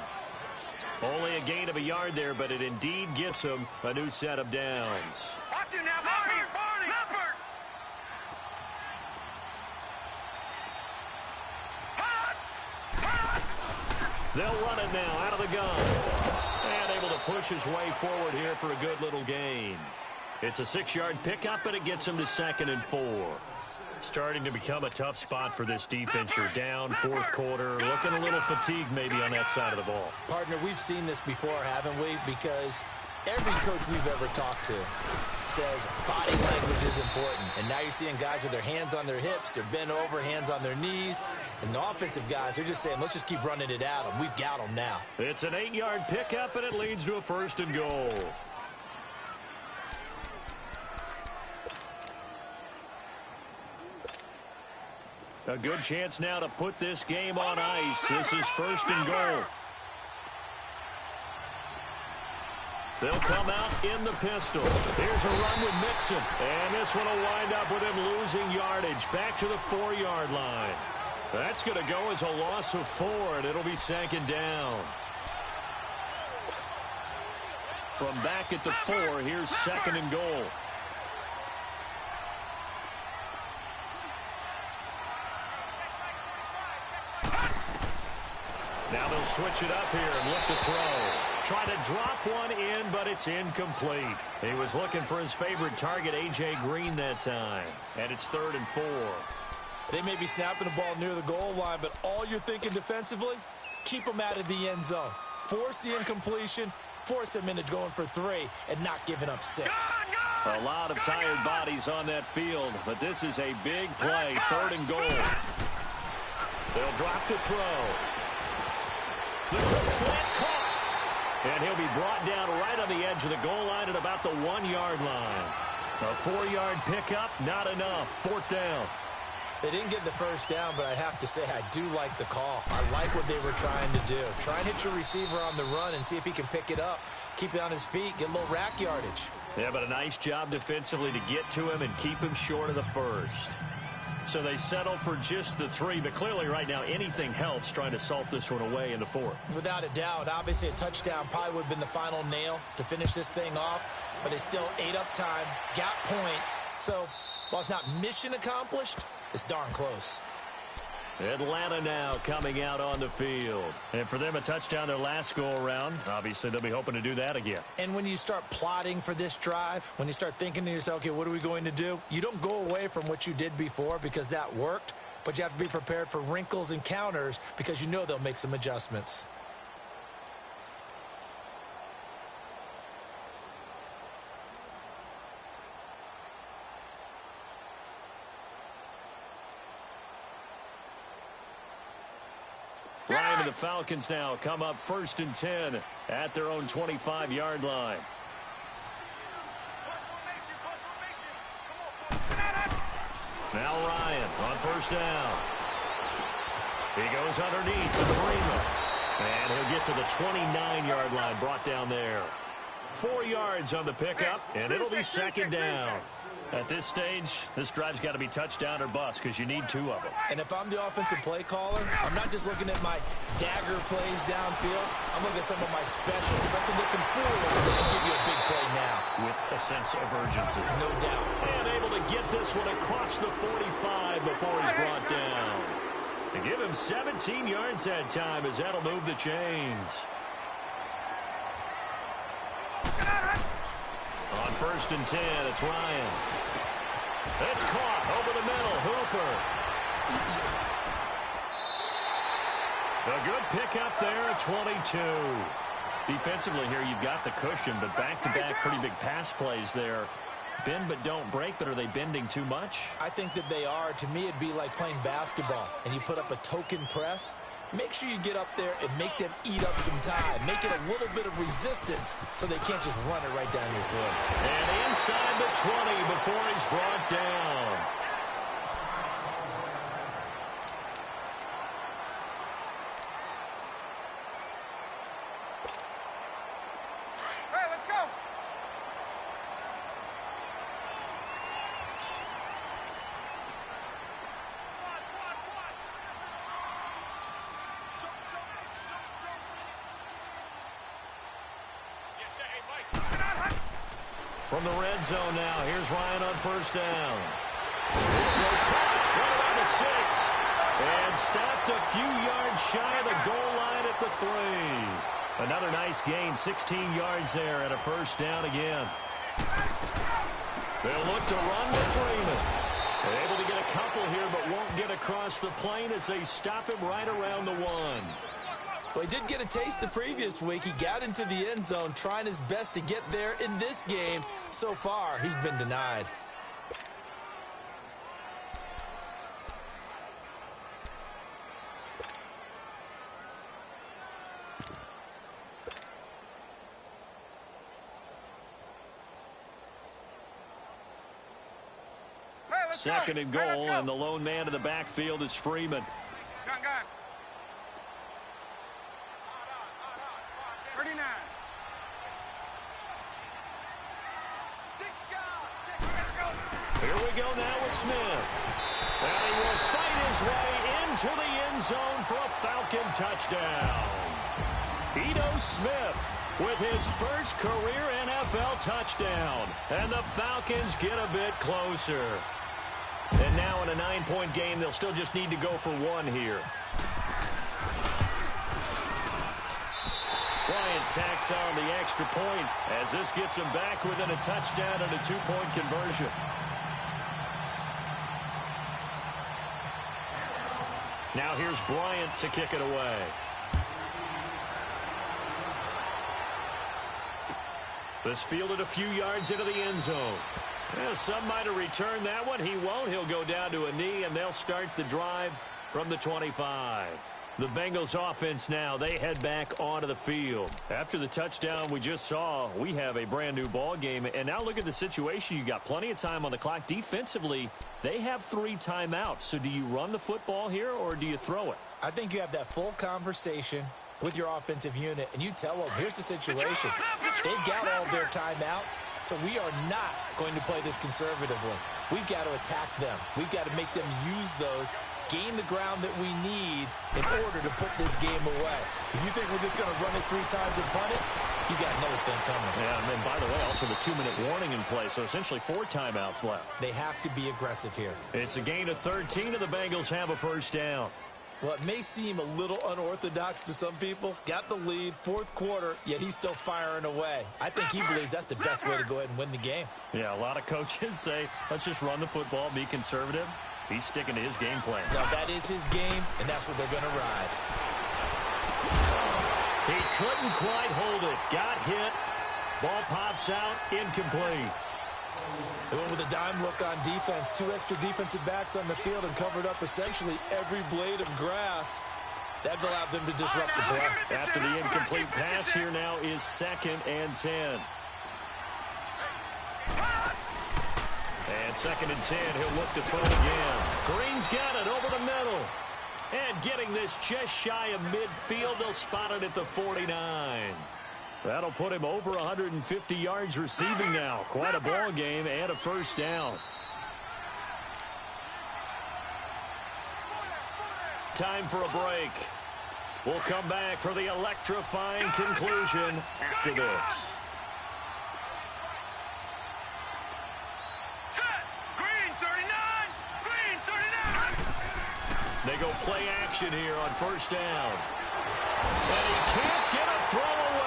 Only a gain of a yard there, but it indeed gets him a new set of downs. Watch it now, Barney! Leopard! They'll run it now out of the gun. And able to push his way forward here for a good little gain. It's a 6-yard pickup, and it gets him to 2nd and 4. Starting to become a tough spot for this defense. You're down, fourth quarter, looking a little fatigued maybe on that side of the ball. Partner, we've seen this before, haven't we? Because every coach we've ever talked to says body language is important. And now you're seeing guys with their hands on their hips, they're bent over, hands on their knees. And the offensive guys, they're just saying, let's just keep running it at them. We've got them now. It's an 8-yard pickup, and it leads to a 1st and goal. A good chance now to put this game on ice. This is 1st and goal. They'll come out in the pistol. Here's a run with Mixon. And this one will wind up with him losing yardage. Back to the 4-yard line. That's going to go as a loss of 4, and it'll be 2nd down. From back at the 4, here's 2nd and goal. Now they'll switch it up here and look to throw. Try to drop one in, but it's incomplete. He was looking for his favorite target, A.J. Green, that time. And it's 3rd and 4. They may be snapping the ball near the goal line, but all you're thinking defensively, keep them out of the end zone. Force the incompletion, force them into going for 3, and not giving up 6. A lot of tired bodies on that field, but this is a big play, 3rd and goal. They'll drop to throw. The quick slant caught. And he'll be brought down right on the edge of the goal line at about the 1-yard line. A 4-yard pickup, not enough. 4th down. They didn't get the 1st down, but I have to say I do like the call. I like what they were trying to do. Try and hit your receiver on the run and see if he can pick it up. Keep it on his feet, get a little rack yardage. Yeah, but a nice job defensively to get to him and keep him short of the 1st. So they settle for just the 3, but clearly right now anything helps trying to salt this one away in the 4th. Without a doubt, obviously a touchdown probably would have been the final nail to finish this thing off, but it's still 8 up time, got points. So while it's not mission accomplished, it's darn close. Atlanta now coming out on the field. And for them, a touchdown their last go-around. Obviously, they'll be hoping to do that again. And when you start plotting for this drive, when you start thinking to yourself, okay, what are we going to do? You don't go away from what you did before because that worked, but you have to be prepared for wrinkles and counters because you know they'll make some adjustments. Ryan and the Falcons now come up 1st and 10 at their own 25-yard line. Now Ryan on 1st down. He goes underneath to Freeman. And he'll get to the 29-yard line, brought down there. 4 yards on the pickup, and it'll be 2nd down. At this stage, this drive's got to be touchdown or bust because you need 2 of them. And if I'm the offensive play caller, I'm not just looking at my dagger plays downfield. I'm looking at some of my specials, something that can fool you and give you a big play now. With a sense of urgency. No doubt. And able to get this one across the 45 before he's brought down. To give him 17 yards that time as that'll move the chains. On 1st and 10, it's Ryan. It's caught over the middle. Hooper. A good pickup there at 22. Defensively here, you've got the cushion, but back-to-back pretty big pass plays there. Bend but don't break, but are they bending too much? I think that they are. To me, it'd be like playing basketball, and you put up a token press. Make sure you get up there and make them eat up some time. Make it a little bit of resistance so they can't just run it right down your throat. And inside the 20 before he's brought down. Hey, let's go. From the red zone now, here's Ryan on 1st down. It's right around the 6. And stopped a few yards shy of the goal line at the 3. Another nice gain, 16 yards there, and a 1st down again. They'll look to run with Freeman. They're able to get a couple here, but won't get across the plane as they stop him right around the 1. Well, he did get a taste the previous week. He got into the end zone, trying his best to get there in this game. So far, he's been denied. Second and goal, and the lone man in the backfield is Freeman. Gun. 39. Here we go now with Smith. And he will fight his way into the end zone for a Falcon touchdown. Ito Smith with his first career NFL touchdown. And the Falcons get a bit closer. And now in a 9-point game, they'll still just need to go for 1 here. Bryant tacks on the extra point as this gets him back within a touchdown and a 2-point conversion. Now here's Bryant to kick it away. This fielded a few yards into the end zone. Yeah, some might have returned that one. He won't. He'll go down to a knee, and they'll start the drive from the 25. The Bengals offense now, they head back onto the field. After the touchdown we just saw, we have a brand new ball game. And now look at the situation. You got plenty of time on the clock. Defensively, they have 3 timeouts. So do you run the football here or do you throw it? I think you have that full conversation with your offensive unit, and you tell them, here's the situation. They've got all their timeouts, so we are not going to play this conservatively. We've got to attack them. We've got to make them use those, gain the ground that we need in order to put this game away. If you think we're just going to run it 3 times and punt it, you got another thing coming. Yeah, and by the way, also the 2-minute warning in play, so essentially 4 timeouts left. They have to be aggressive here. It's a gain of 13, and the Bengals have a first down. Well, it may seem a little unorthodox to some people. Got the lead, 4th quarter, yet he's still firing away. I think he believes that's the best way to go ahead and win the game. Yeah, a lot of coaches say, let's just run the football, be conservative. He's sticking to his game plan. Now, that is his game, and that's what they're going to ride. He couldn't quite hold it. Got hit. Ball pops out, incomplete. They went with a dime look on defense. 2 extra defensive backs on the field and covered up essentially every blade of grass. That allowed them to disrupt the play. After the incomplete pass, here now is 2nd and 10. And 2nd and 10, he'll look to throw again. Green's got it over the middle. And getting this just shy of midfield, they'll spot it at the 49. That'll put him over 150 yards receiving now. Quite a ball game and a first down. Time for a break. We'll come back for the electrifying conclusion after this. Green 39! Green 39! They go play action here on first down. And he can't get a throw away.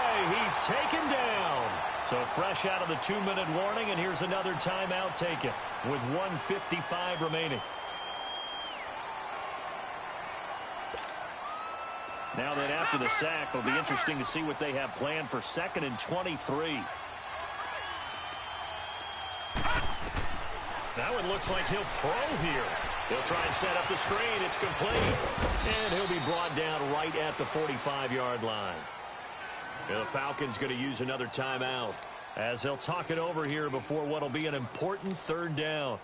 He's taken down. So fresh out of the 2-minute warning, and here's another timeout taken with 1:55 remaining. Now then, after the sack, it'll be interesting to see what they have planned for 2nd and 23. Now it looks like he'll throw here. He'll try and set up the screen. It's complete. And he'll be brought down right at the 45-yard line. The Falcons going to use another timeout as they'll talk it over here before what will be an important 3rd down.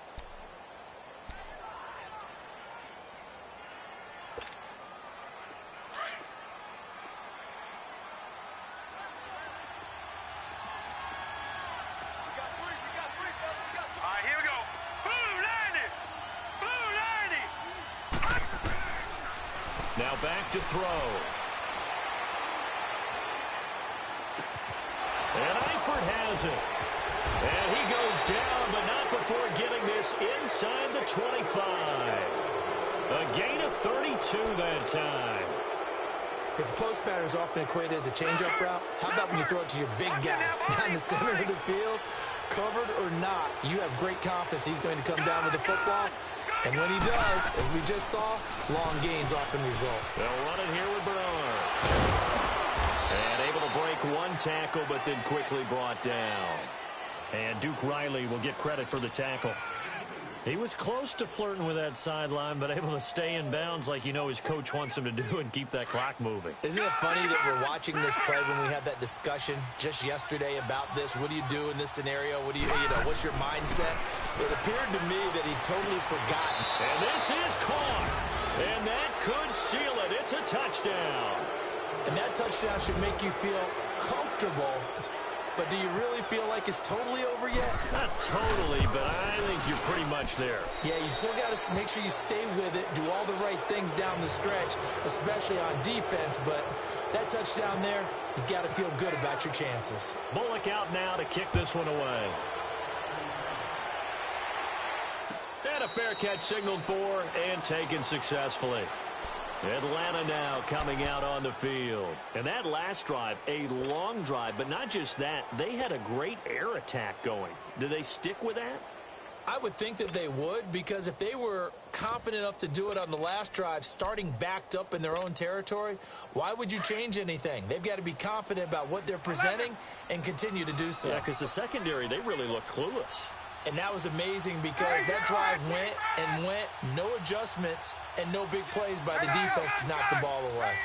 Now back to throw. And Eifert has it. And he goes down, but not before getting this inside the 25. A gain of 32 that time. If the post pattern is often equated as a change-up route, how about when you throw it to your big guy down the center of the field? covered or not, you have great confidence he's going to come down with the football. And when he does, as we just saw, long gains often result. They'll run it here with Bernard. And able to break one tackle, but then quickly brought down. And Duke Riley will get credit for the tackle. He was close to flirting with that sideline, but able to stay in bounds like his coach wants him to do and keep that clock moving. Isn't it funny that we're watching this play when we had that discussion just yesterday about this? What do you do in this scenario? What do you know, what's your mindset? It appeared to me that he'd totally forgotten. And this is caught. And that could seal it. It's a touchdown. And that touchdown should make you feel comfortable. But do you really feel like it's totally over yet? Not totally, but I think you're pretty much there. Yeah, you still got to make sure you stay with it, do all the right things down the stretch, especially on defense. But that touchdown there, you've got to feel good about your chances. Bullock out now to kick this one away. And a fair catch signaled for and taken successfully. Atlanta now coming out on the field. And that last drive, a long drive, but not just that. They had a great air attack going. Do they stick with that? I would think that they would, because if they were competent enough to do it on the last drive, starting backed up in their own territory, why would you change anything? They've got to be confident about what they're presenting and continue to do so. Yeah, because the secondary, they really look clueless. And that was amazing because that drive went and went, no adjustments, and no big plays by the defense to knock the ball away.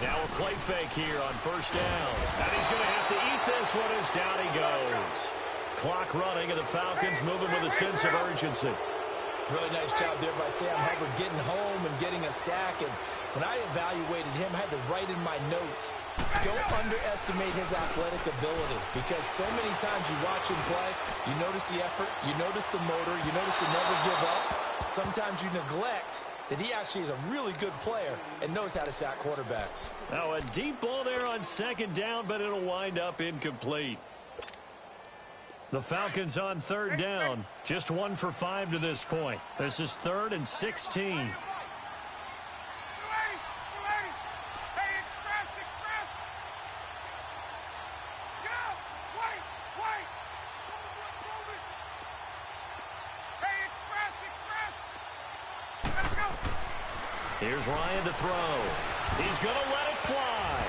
Now a play fake here on first down. And he's going to have to eat this one as down he goes. Clock running, and the Falcons moving with a sense of urgency. Really nice job there by Sam Hubbard getting home and getting a sack. And when I evaluated him, I had to write in my notes, don't underestimate his athletic ability, because so many times you watch him play, you notice the effort, you notice the motor, you notice the never give up. Sometimes you neglect that he actually is a really good player and knows how to sack quarterbacks. Now a deep ball there on second down, but it'll wind up incomplete. The Falcons on third down, just 1 for 5 to this point. This is 3rd and 16. Here's Ryan to throw. He's going to let it fly.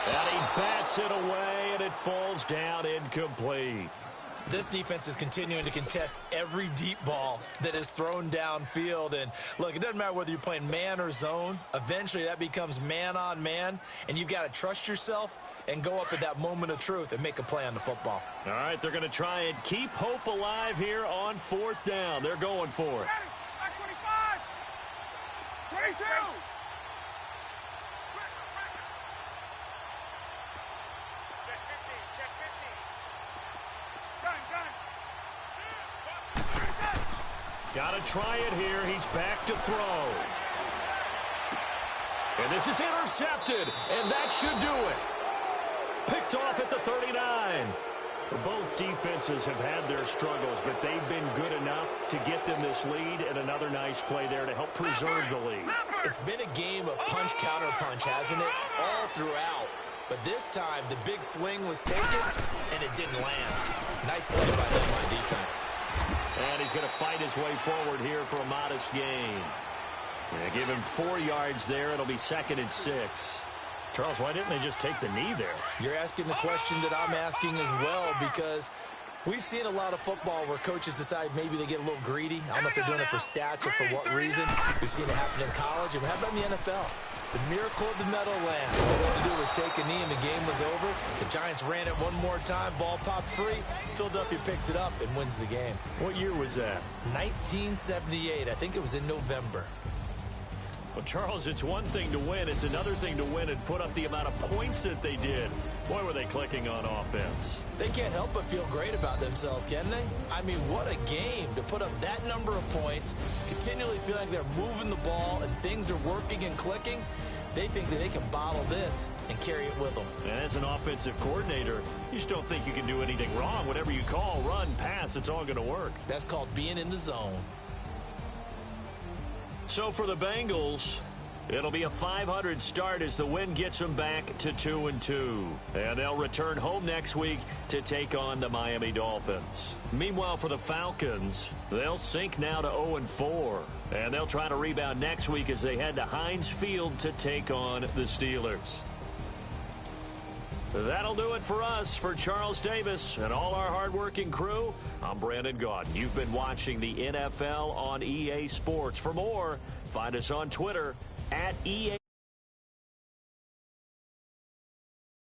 And he bats it away, and it falls down incomplete. This defense is continuing to contest every deep ball that is thrown downfield. And, look, it doesn't matter whether you're playing man or zone. Eventually, that becomes man-on-man, and you've got to trust yourself and go up at that moment of truth and make a play on the football. All right, they're going to try and keep hope alive here on 4th down. They're going for it. 22! Got to try it here. He's back to throw. And this is intercepted, and that should do it. Picked off at the 39. Both defenses have had their struggles, but they've been good enough to get them this lead, and another nice play there to help preserve the lead. It's been a game of punch-counter-punch, hasn't it? All throughout. But this time, the big swing was taken, and it didn't land. Nice play by them on defense. And he's going to fight his way forward here for a modest gain. Give him 4 yards there. It'll be 2nd and 6. Charles, why didn't they just take the knee there? You're asking the question that I'm asking as well, because we've seen a lot of football where coaches decide maybe they get a little greedy. I don't know if they're doing it for stats or for what reason. We've seen it happen in college, and how about in the NFL? The miracle of the Meadowlands. All they had to do was take a knee, and the game was over. The Giants ran it one more time. Ball popped free. Philadelphia picks it up and wins the game. What year was that? 1978. I think it was in November. Well, Charles, it's one thing to win. It's another thing to win and put up the amount of points that they did. Boy, were they clicking on offense. They can't help but feel great about themselves, can they? I mean, what a game to put up that number of points, continually feel like they're moving the ball and things are working and clicking. They think that they can bottle this and carry it with them. And as an offensive coordinator, you just don't think you can do anything wrong. Whatever you call, run, pass, it's all going to work. That's called being in the zone. So for the Bengals, It'll be a 500 start as the win gets them back to 2-2. And they'll return home next week to take on the Miami Dolphins. Meanwhile, for the Falcons, they'll sink now to 0-4. And they'll try to rebound next week as they head to Heinz Field to take on the Steelers. That'll do it for us. For Charles Davis and all our hardworking crew, I'm Brandon Gaudin. You've been watching the NFL on EA Sports. For more, find us on Twitter @EA.